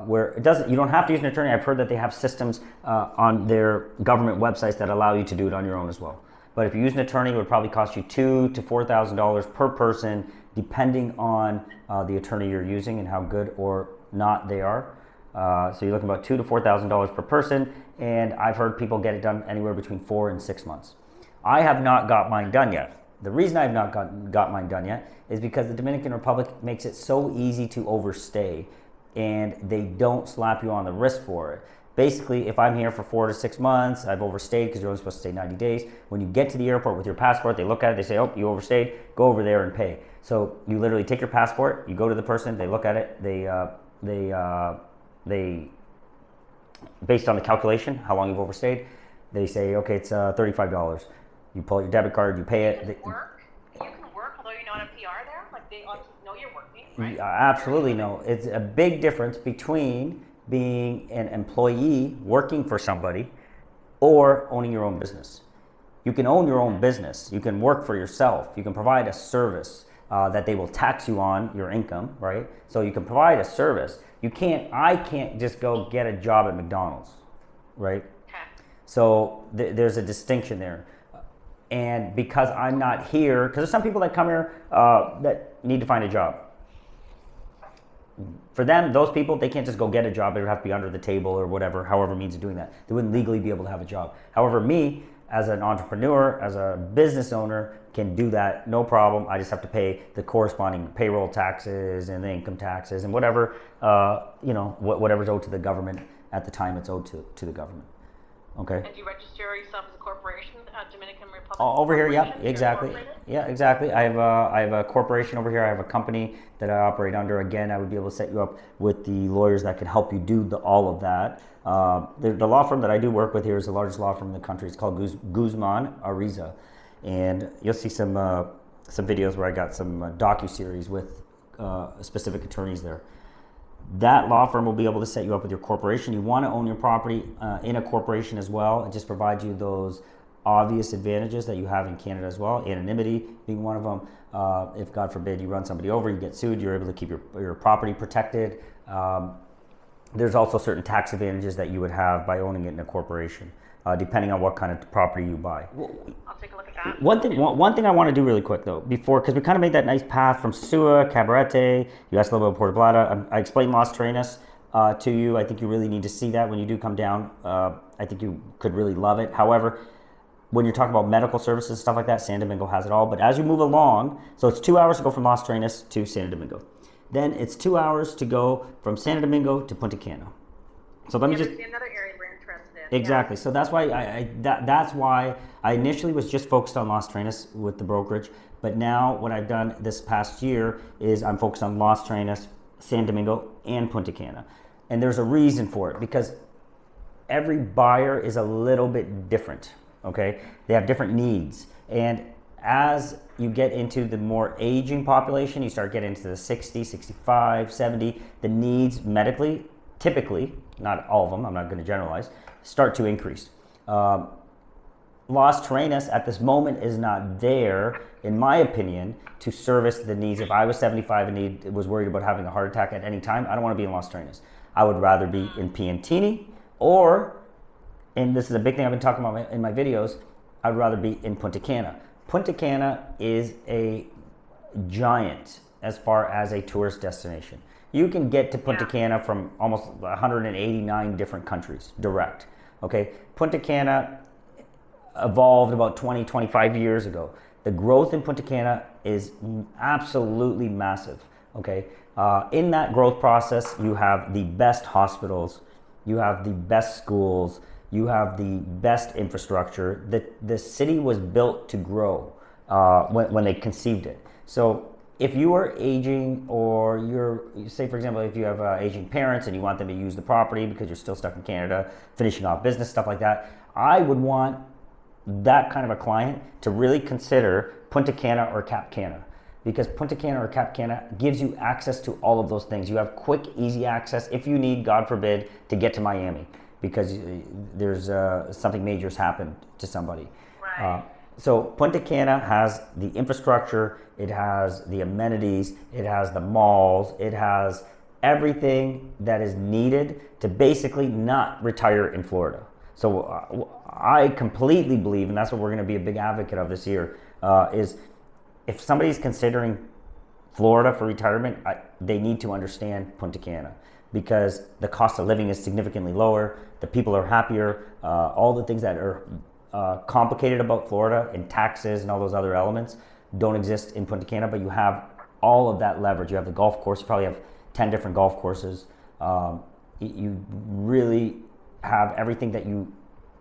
Where it doesn't, you don't have to use an attorney. I've heard that they have systems on their government websites that allow you to do it on your own as well. But if you use an attorney, it would probably cost you $2,000 to $4,000 per person, depending on the attorney you're using and how good or not they are. So you're looking about $2,000 to $4,000 per person, and I've heard people get it done anywhere between 4 and 6 months. I have not got mine done yet. The reason I've not got mine done yet is because the Dominican Republic makes it so easy to overstay, and they don't slap you on the wrist for it. Basically, if I'm here for 4 to 6 months, I've overstayed because you're only supposed to stay 90 days. When you get to the airport with your passport, they look at it, they say, oh, you overstayed, go over there and pay. So you literally take your passport, you go to the person, they look at it, they based on the calculation, how long you've overstayed, they say, okay, it's $35. You pull out your debit card, you pay it. You can work, although you're not a PR there? Like, they obviously know you're working, right? Absolutely no. It's a big difference between being an employee working for somebody or owning your own business. You can own your own business. You can work for yourself. You can provide a service that they will tax you on your income, right? So you can provide a service. I can't just go get a job at McDonald's, right? Okay. So there's a distinction there. And because I'm not here, because there's some people that come here that need to find a job. For them, those people, they can't just go get a job. They would have to be under the table or whatever, however means of doing that. They wouldn't legally be able to have a job. However, me, as an entrepreneur, as a business owner, can do that, no problem. I just have to pay the corresponding payroll taxes and the income taxes and whatever, whatever's owed to the government at the time it's owed to the government. Okay. And you register yourself as a corporation, Dominican Republic? Over here, yeah, exactly. Yeah, exactly. I have a corporation over here. I have a company that I operate under. Again, I would be able to set you up with the lawyers that can help you do all of that. The law firm that I do work with here is the largest law firm in the country. It's called Guzman Ariza, and you'll see some videos where I got some docu-series with specific attorneys there. That law firm will be able to set you up with your corporation. You want to own your property in a corporation as well. It just provides you those obvious advantages that you have in Canada as well. Anonymity being one of them. If God forbid you run somebody over, you get sued, you're able to keep your property protected. There's also certain tax advantages that you would have by owning it in a corporation, depending on what kind of property you buy. I'll take a look at that. One thing I want to do really quick though, because we kind of made that nice path from Sua, Cabarete, you asked a little bit about Puerto Plata. I explained Las Terrenas to you. I think you really need to see that when you do come down. I think you could really love it. However, when you're talking about medical services, stuff like that, San Domingo has it all. But as you move along, so it's 2 hours to go from Las Terrenas to San Domingo. Then it's 2 hours to go from San Domingo to Punta Cana. So let me just... another area we're interested in. Exactly. Yeah. So that's why that's why I initially was just focused on Las Terrenas with the brokerage. But now what I've done this past year is I'm focused on Las Terrenas, San Domingo, and Punta Cana. And there's a reason for it, because every buyer is a little bit different, okay? They have different needs. And as you get into the more aging population, you start getting into the 60, 65, 70, the needs medically, typically, not all of them, I'm not going to generalize, start to increase. Las Terrenas at this moment is not there, in my opinion, to service the needs. If I was 75 and was worried about having a heart attack at any time, I don't want to be in Las Terrenas. I would rather be in Piantini, or, and this is a big thing I've been talking about in my videos, I would rather be in Punta Cana. Punta Cana is a giant as far as a tourist destination. You can get to Punta Cana from almost 189 different countries, direct, okay? Punta Cana evolved about 20, 25 years ago. The growth in Punta Cana is absolutely massive, okay? In that growth process, you have the best hospitals, you have the best schools, you have the best infrastructure. The city was built to grow when they conceived it. So if you are aging, or say for example, if you have aging parents and you want them to use the property because you're still stuck in Canada, finishing off business, stuff like that, I would want that kind of a client to really consider Punta Cana or Cap Cana. Because Punta Cana or Cap Cana gives you access to all of those things. You have quick, easy access if you need, God forbid, to get to Miami because there's something major's happened to somebody. Right. So Punta Cana has the infrastructure, it has the amenities, it has the malls, it has everything that is needed to basically not retire in Florida. So I completely believe, and that's what we're going to be a big advocate of this year, is if somebody's considering Florida for retirement, they need to understand Punta Cana, because the cost of living is significantly lower, the people are happier, all the things that are complicated about Florida and taxes and all those other elements don't exist in Punta Cana, but you have all of that leverage. You have the golf course, you probably have 10 different golf courses. You really have everything that you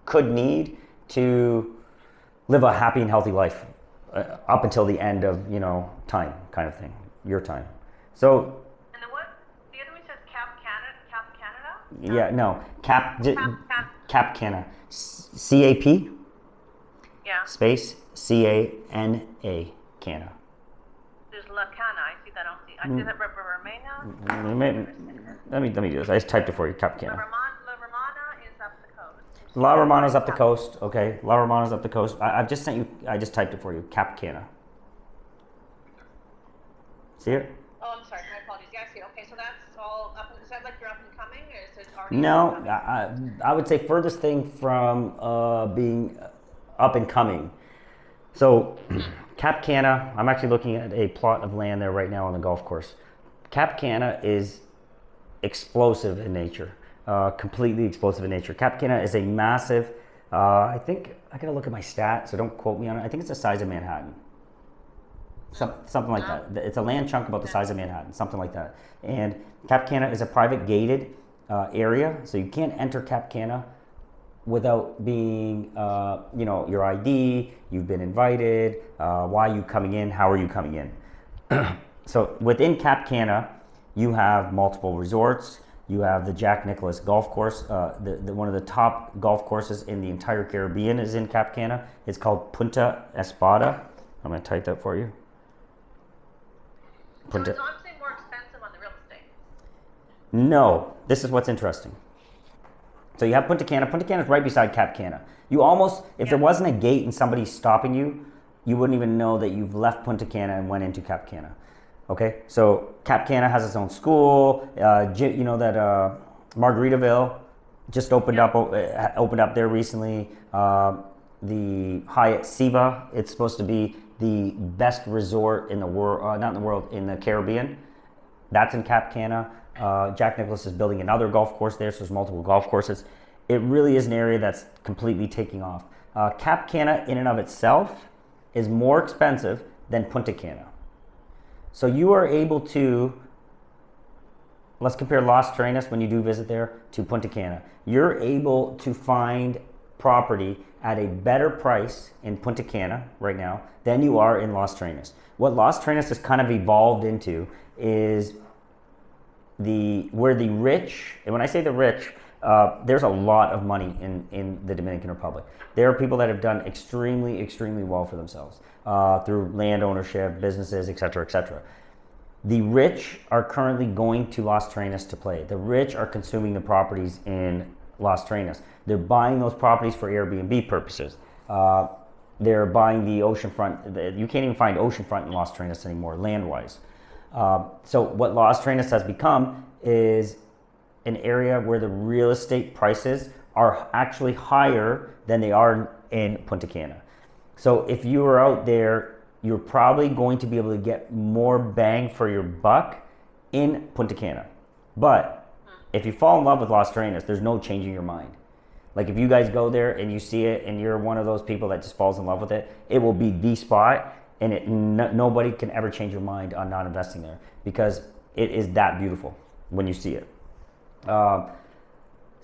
could need to live a happy and healthy life up until the end of, time kind of thing, your time. So. And then what? The other one says Cap Canada? Yeah, no. Cap Cana. CAP? Yeah. Space CANA. Cana. There's La Cana. I see that. I see that Romana. Let me do this. I just typed it for you. Cap Cana. La Romana is up the coast. La Romana's up the coast. Okay. La Romana's up the coast. I just typed it for you. Cap Cana. See it? Oh, I'm sorry. My apologies. Yeah, I see. Okay, so that's all up. Is that like you're up and coming, or is it already? No, I would say furthest thing from being up and coming. So, Cap Cana, I'm actually looking at a plot of land there right now on the golf course. Cap Cana is explosive in nature, completely explosive in nature. Cap Cana is a massive, I think, I gotta look at my stat, so don't quote me on it. I think it's the size of Manhattan. Something like that. It's a land chunk about the size of Manhattan, something like that. And Cap Cana is a private gated area, so you can't enter Cap Cana without being, your ID, you've been invited, why are you coming in, how are you coming in? So within Cap Cana, you have multiple resorts. You have the Jack Nicklaus Golf Course. One of the top golf courses in the entire Caribbean is in Cap Cana. It's called Punta Espada. I'm going to type that for you. Punta. So it's obviously more expensive on the real estate. No, this is what's interesting. So you have Punta Cana. Punta Cana is right beside Cap Cana. You almost, if there wasn't a gate and somebody stopping you, you wouldn't even know that you've left Punta Cana and went into Cap Cana. Okay, so Cap Cana has its own school. You know that Margaritaville just opened up there recently. The Hyatt Siva, it's supposed to be the best resort in the world, not in the world, in the Caribbean. That's in Cap Cana. Jack Nicklaus is building another golf course there, so there's multiple golf courses. It really is an area that's completely taking off. Cap Cana in and of itself is more expensive than Punta Cana. So you are able to, let's compare Las Terrenas when you do visit there to Punta Cana. You're able to find property at a better price in Punta Cana right now than you are in Las Terrenas. What Las Terrenas has kind of evolved into is where the rich, and when I say the rich, there's a lot of money in the Dominican Republic. There are people that have done extremely, extremely well for themselves through land ownership, businesses, etc., etc. The rich are currently going to Las Terrenas to play. The rich are consuming the properties in Las Terrenas. They're buying those properties for Airbnb purposes. They're buying the oceanfront. You can't even find oceanfront in Las Terrenas anymore, land-wise. So what Las Terrenas has become is an area where the real estate prices are actually higher than they are in Punta Cana. So if you are out there, you're probably going to be able to get more bang for your buck in Punta Cana. But if you fall in love with Las Terrenas, there's no changing your mind. Like if you guys go there and you see it and you're one of those people that just falls in love with it, it will be the spot, and nobody can ever change your mind on not investing there because it is that beautiful when you see it.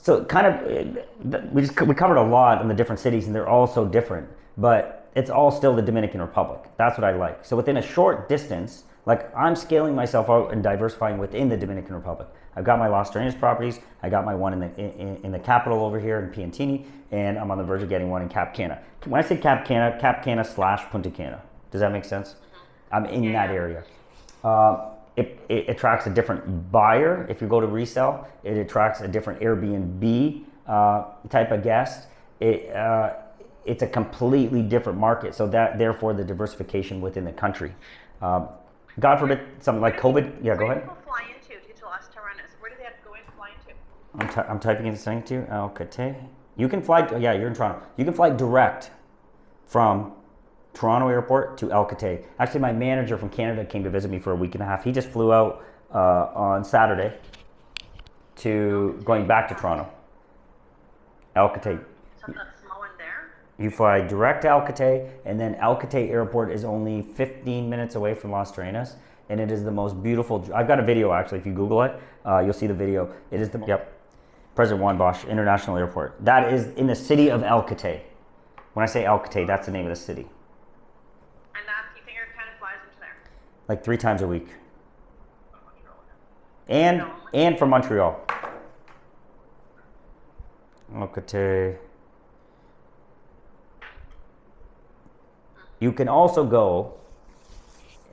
So kind of, we covered a lot in the different cities and they're all so different, but it's all still the Dominican Republic. That's what I like. So within a short distance, like I'm scaling myself out and diversifying within the Dominican Republic. I've got my Las Terrenas properties. I got my one in the capital over here in Piantini, and I'm on the verge of getting one in Cap Cana. When I say Cap Cana / Punta Cana. Does that make sense? I'm in that area. It attracts a different buyer. If you go to resell, it attracts a different Airbnb type of guest. It's a completely different market. So that therefore the diversification within the country. God forbid something like COVID. Yeah, go ahead. Where do people fly into to get to Las Terrenas? Where do they have to go and fly into? I'm typing in this thing to you. Alcate. You can fly. Yeah, you're in Toronto. You can fly direct from Toronto Airport to Alcate. Actually, my manager from Canada came to visit me for a week and a half. He just flew out on Saturday to going back to Toronto. Alcate. So that's small one there. You fly direct to Alcate, and then Alcate Airport is only 15 minutes away from Las Terrenas, and it is the most beautiful. I've got a video actually. If you Google it, you'll see the video. It is the President Juan Bosch International Airport. That is in the city of Alcate. When I say Alcate, that's the name of the city. And that you think Air Canada flies into there? Like 3 times a week. And from Montreal. Alcate. You can also go.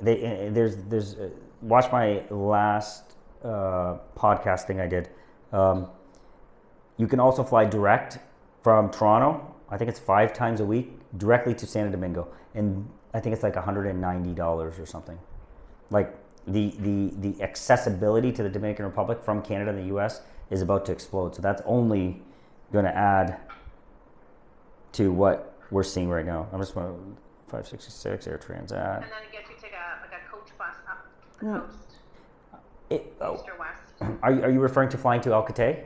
There's watch my last podcast thing I did. You can also fly direct from Toronto. I think it's 5 times a week directly to Santo Domingo, and I think it's like $190 or something. Like the accessibility to the Dominican Republic from Canada and the U.S. is about to explode. So that's only going to add to what we're seeing right now. I'm just going 566 Air Transat. And then it gets you take a coach bus up the coast, east or west. Are you referring to flying to Alcate?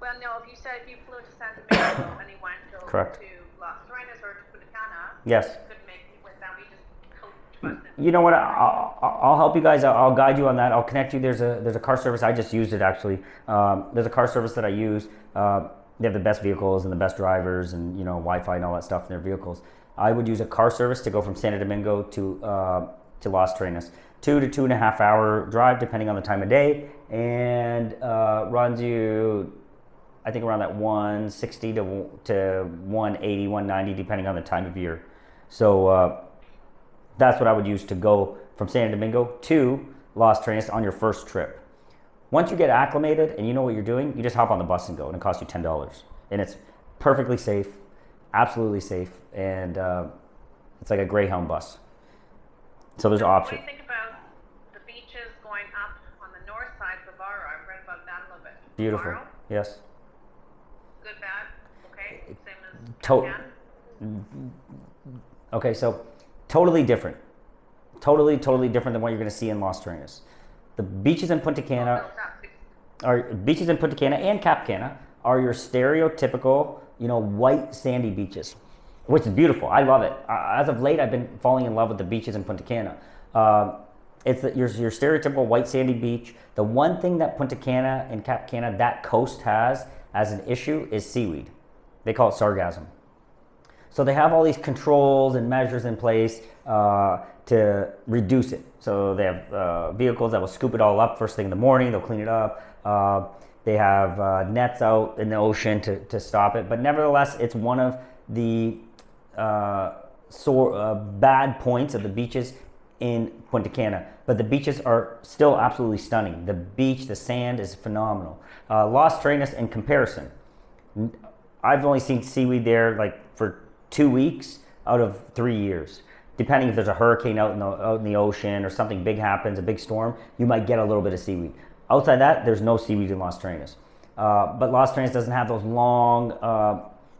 Well, no. If you flew to Santo Domingo and you went to Correct. Las Terrenas or to Punta Cana, yes. You could make it without me just coach bus. You know what? I'll help you guys. I'll guide you on that. I'll connect you. There's a car service. I just used it actually. There's a car service that I use. They have the best vehicles and the best drivers and Wi-Fi and all that stuff in their vehicles. I would use a car service to go from Santo Domingo to Las Terrenas. 2 to 2.5 hour drive depending on the time of day, and runs you, I think, around that 160 to 180, 190 depending on the time of year. So that's what I would use to go from Santo Domingo to Las Terrenas on your first trip. Once you get acclimated and you know what you're doing, you just hop on the bus and go, and it costs you $10. And it's perfectly safe, absolutely safe, and It's like a Greyhound bus. So there's So options. what do you think about the beaches going up on the north side of Bavaro? I've read about that a little bit. Beautiful. Bavaro, Yes. good, bad, okay, same as To- Cana? Okay, so totally different. Totally different than what you're going to see in Las Terrenas. The beaches in Punta Cana and Cap Cana are your stereotypical, white sandy beaches, which is beautiful. I love it. As of late, I've been falling in love with the beaches in Punta Cana. It's your stereotypical white sandy beach. The one thing that Punta Cana and Cap Cana, that coast has as an issue is seaweed. They call it sargassum. So they have all these controls and measures in place to reduce it. So they have vehicles that will scoop it all up first thing in the morning. They'll clean it up. They have nets out in the ocean to stop it. But nevertheless, it's one of the bad points of the beaches in Punta Cana. But the beaches are still absolutely stunning. The beach, the sand is phenomenal. Las Terrenas, in comparison, I've only seen seaweed there like for 2 weeks out of 3 years. Depending if there's a hurricane out in the ocean or something big happens, a big storm, you might get a little bit of seaweed. Outside that, there's no seaweed in Las Terrenas. But Las Terrenas doesn't have those long,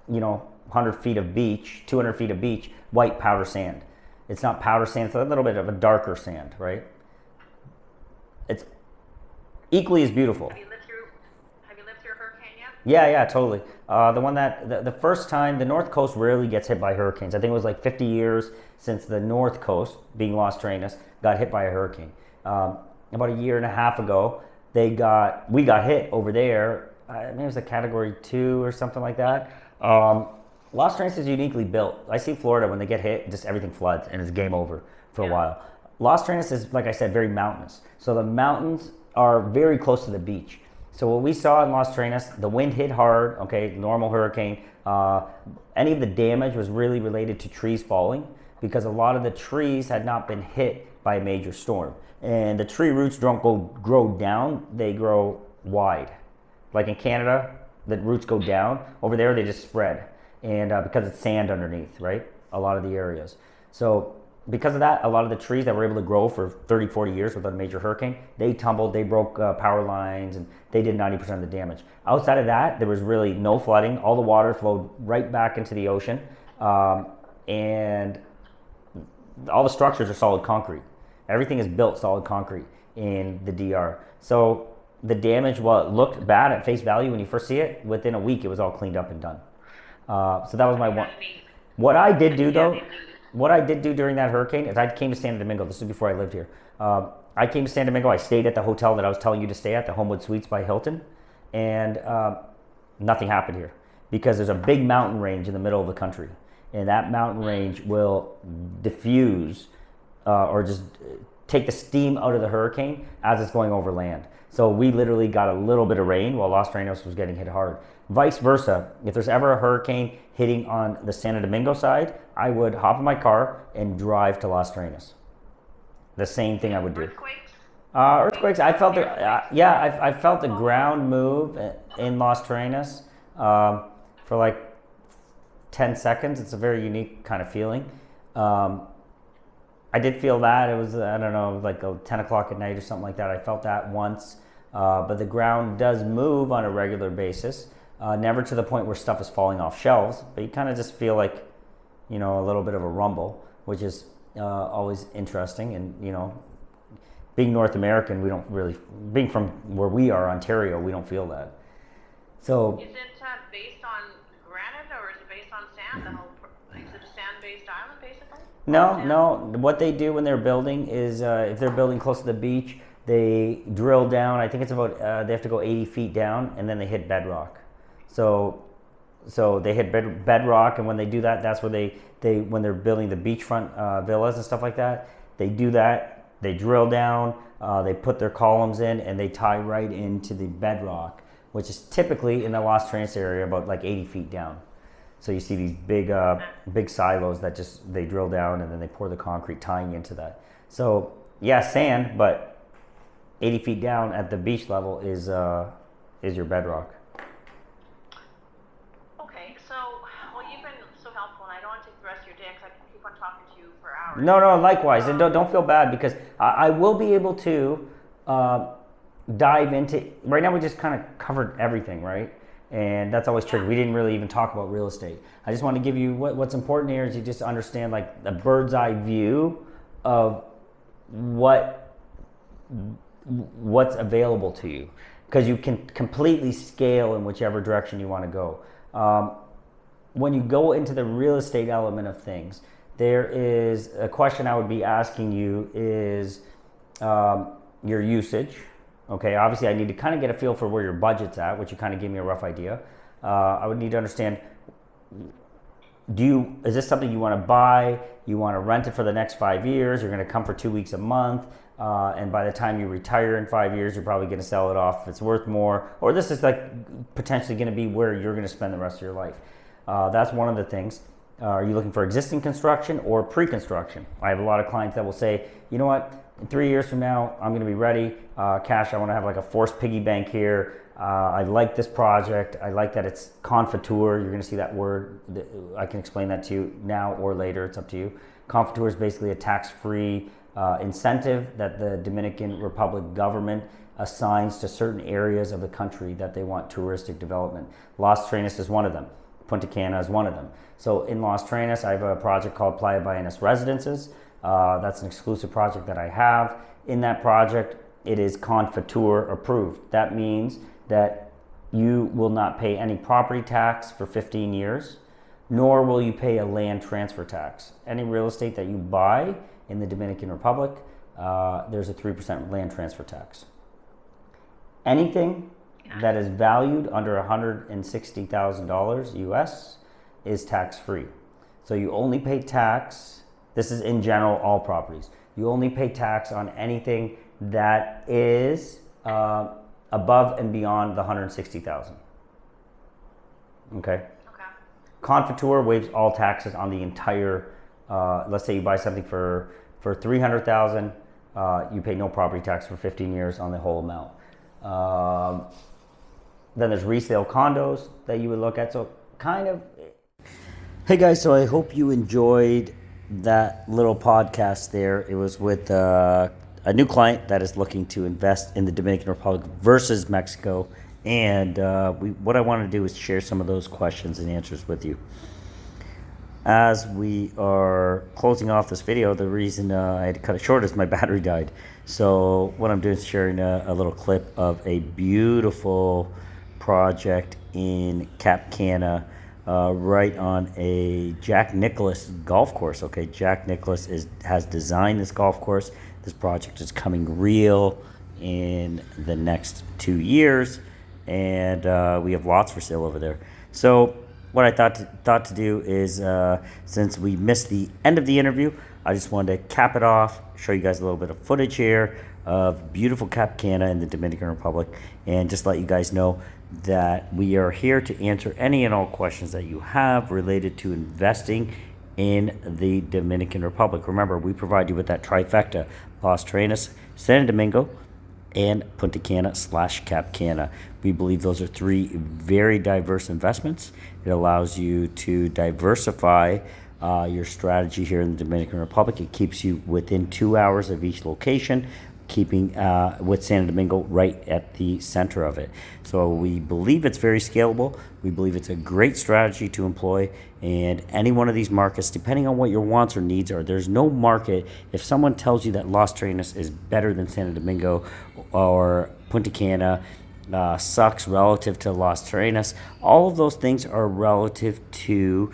100 feet of beach, 200 feet of beach, white powder sand. It's not powder sand, it's a little bit of a darker sand, right? It's equally as beautiful. Have you lived through a hurricane yet? Yeah, totally. The first time, the North Coast rarely gets hit by hurricanes. I think it was like 50 years since the North Coast, being Las Terrenas, got hit by a hurricane. About a year and a half ago, we got hit over there. Maybe it was a Category 2 or something like that. Las Terrenas is uniquely built. I see Florida, when they get hit, just everything floods and it's game over for a while. Las Terrenas is, like I said, very mountainous. So the mountains are very close to the beach. So what we saw in Las Terrenas, the wind hit hard, okay, normal hurricane. Any of the damage was really related to trees falling because a lot of the trees had not been hit by a major storm. And the tree roots don't grow down, they grow wide. Like in Canada, the roots go down. Over there, they just spread. And because it's sand underneath, right? A lot of the areas. So because of that, a lot of the trees that were able to grow for 30, 40 years without a major hurricane, they tumbled, they broke power lines, and they did 90% of the damage. Outside of that, there was really no flooding. All the water flowed right back into the ocean. And all the structures are solid concrete. Everything is built solid concrete in the DR. So the damage, while it looked bad at face value when you first see it, within a week it was all cleaned up and done. So that was my one. What I did do during that hurricane is I came to Santo Domingo. This was before I lived here. I came to Santo Domingo. I stayed at the hotel that I was telling you to stay at, the Homewood Suites by Hilton, and nothing happened here because there's a big mountain range in the middle of the country, and that mountain range will diffuse or just take the steam out of the hurricane as it's going over land. So we literally got a little bit of rain while Las Terrenas was getting hit hard. Vice versa, if there's ever a hurricane hitting on the Santo Domingo side, I would hop in my car and drive to Las Terrenas. The same thing I would do. Earthquakes. I felt I felt the ground move in Las Terrenas for like 10 seconds. It's a very unique kind of feeling. I did feel that. It was, I don't know, like 10 o'clock at night or something like that. I felt that once. But the ground does move on a regular basis. Never to the point where stuff is falling off shelves, but you kind of just feel like, a little bit of a rumble, which is always interesting. And, being North American, we don't really, being from where we are, Ontario, we don't feel that. So. Is it based on granite or is it based on sand? Is it a sand-based island, basically? No. What they do when they're building is, if they're building close to the beach, they drill down. I think it's about, they have to go 80 feet down, and then they hit bedrock. So they hit bedrock, and when they do that, that's where they when they're building the beachfront villas and stuff like that, they do that. They drill down, they put their columns in, and they tie right into the bedrock, which is typically in the Las Terrenas area about like 80 feet down. So you see these big silos that they drill down, and then they pour the concrete tying into that. So yeah, sand, but 80 feet down at the beach level is your bedrock. Okay, Okay, so, well, you've been so helpful, and I don't want to take the rest of your day because I can keep on talking to you for hours. No, likewise, and don't feel bad because I will be able to dive into. Right now, we just kind of covered everything, right? And that's always tricky. We didn't really even talk about real estate. I just want to give you what's important here is you just understand like the bird's eye view of what's available to you, because you can completely scale in whichever direction you want to go. When you go into the real estate element of things, there is a question I would be asking you is your usage. Okay, obviously I need to kind of get a feel for where your budget's at, which you kind of gave me a rough idea. I would need to understand, is this something you want to buy? You want to rent it for the next 5 years? You're going to come for 2 weeks a month, and by the time you retire in 5 years, you're probably going to sell it off if it's worth more. Or this is like potentially going to be where you're going to spend the rest of your life. That's one of the things. Are you looking for existing construction or pre-construction? I have a lot of clients that will say, you know what, in 3 years from now, I'm going to be ready. Cash, I want to have like a forced piggy bank here. I like this project. I like that it's confiture. You're going to see that word. I can explain that to you now or later. It's up to you. Confiture is basically a tax-free incentive that the Dominican Republic government assigns to certain areas of the country that they want touristic development. Las Terrenas is one of them. Punta Cana is one of them. So in Las Terrenas, I have a project called Playa Bayanes Residences. That's an exclusive project that I have. In that project, it is confiture approved. That means that you will not pay any property tax for 15 years, nor will you pay a land transfer tax. Any real estate that you buy in the Dominican Republic, there's a 3% land transfer tax. Anything that is valued under $160,000 US is tax-free. So you only pay tax, this is in general all properties, you only pay tax on anything that is above and beyond the 160,000. Okay? Confiture waives all taxes on the entire, let's say you buy something for 300,000, you pay no property tax for 15 years on the whole amount. Then there's resale condos that you would look at. So kind of. Hey guys, so I hope you enjoyed that little podcast there. It was with a new client that is looking to invest in the Dominican Republic versus Mexico. And what I want to do is share some of those questions and answers with you. As we are closing off this video, the reason I had to cut it short is my battery died. So what I'm doing is sharing a little clip of a beautiful project in Cana, right on a Jack Nicklaus golf course. Okay, Jack Nicklaus has designed this golf course. This project is coming real in the next 2 years, and we have lots for sale over there. So what I thought to do is, since we missed the end of the interview, I just wanted to cap it off, show you guys a little bit of footage here of beautiful Cana in the Dominican Republic, and just let you guys know that we are here to answer any and all questions that you have related to investing in the Dominican Republic. Remember, we provide you with that trifecta: Las Terrenas, Santo Domingo, and Punta Cana/Cana. We believe those are three very diverse investments. It allows you to diversify your strategy here in the Dominican Republic. It keeps you within 2 hours of each location, keeping with Santo Domingo right at the center of it. So we believe it's very scalable. We believe it's a great strategy to employ. And any one of these markets, depending on what your wants or needs are, there's no market. If someone tells you that Las Terrenas is better than Santo Domingo or Punta Cana sucks relative to Las Terrenas, all of those things are relative to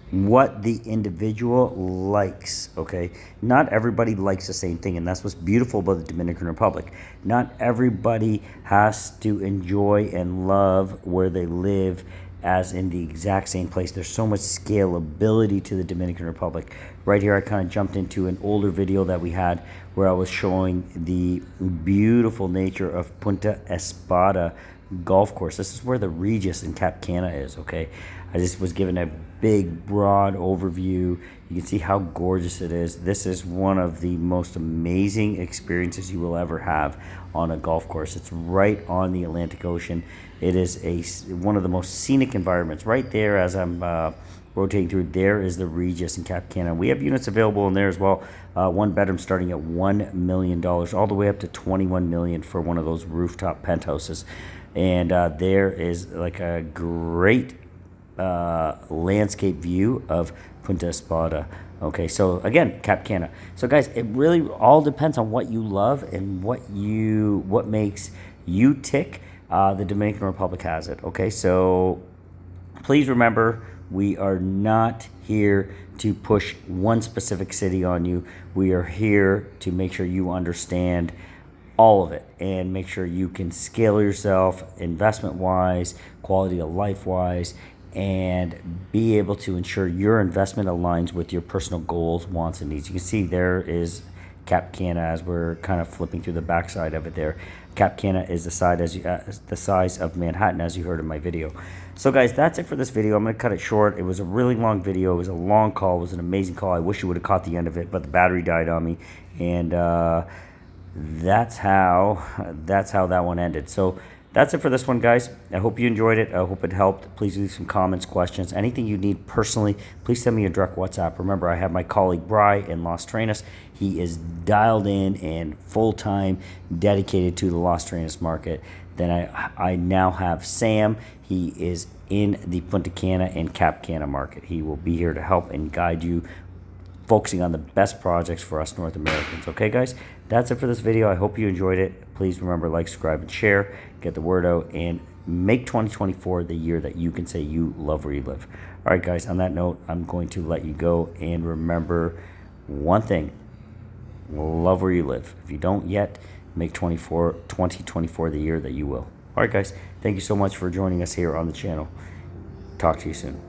what the individual likes. Okay, not everybody likes the same thing, and that's what's beautiful about the Dominican Republic. Not everybody has to enjoy and love where they live as in the exact same place. There's so much scalability to the Dominican Republic. Right here I kind of jumped into an older video that we had where I was showing the beautiful nature of Punta Espada golf course. This is where the Regis in Cap Cana is, okay? I just was given a big, broad overview. You can see how gorgeous it is. This is one of the most amazing experiences you will ever have on a golf course. It's right on the Atlantic Ocean. It is one of the most scenic environments. Right there, as I'm rotating through, there is the Regis in Cap Cana. We have units available in there as well. One bedroom starting at $1 million, all the way up to $21 million for one of those rooftop penthouses. And there is like a great landscape view of Punta Espada. Okay, so again, Cap Cana. So guys, it really all depends on what you love and what makes you tick. The Dominican Republic has it. Okay, so please remember, we are not here to push one specific city on you. We are here to make sure you understand all of it and make sure you can scale yourself investment-wise, quality of life-wise, and be able to ensure your investment aligns with your personal goals, wants, and needs. You can see there is Cap Cana as we're kind of flipping through the backside of it there. Cap Cana is the size of Manhattan, as you heard in my video. So guys, that's it for this video. I'm going to cut it short. It was a really long video. It was a long call. It was an amazing call. I wish you would have caught the end of it, but the battery died on me, and that's how that one ended. So that's it for this one, guys. I hope you enjoyed it. I hope it helped. Please leave some comments, questions, anything you need personally. Please send me a direct WhatsApp. Remember, I have my colleague Bry in Las Terrenas. He is dialed in and full-time dedicated to the Las Terrenas market. Then I now have Sam. He is in the Punta Cana and Cap Cana market. He will be here to help and guide you, focusing on the best projects for us North Americans. Okay, guys? That's it for this video. I hope you enjoyed it. Please remember, like, subscribe, and share. Get the word out and make 2024 the year that you can say you love where you live. All right, guys, on that note, I'm going to let you go. And remember one thing: love where you live. If you don't yet, make 2024 the year that you will. All right, guys, thank you so much for joining us here on the channel. Talk to you soon.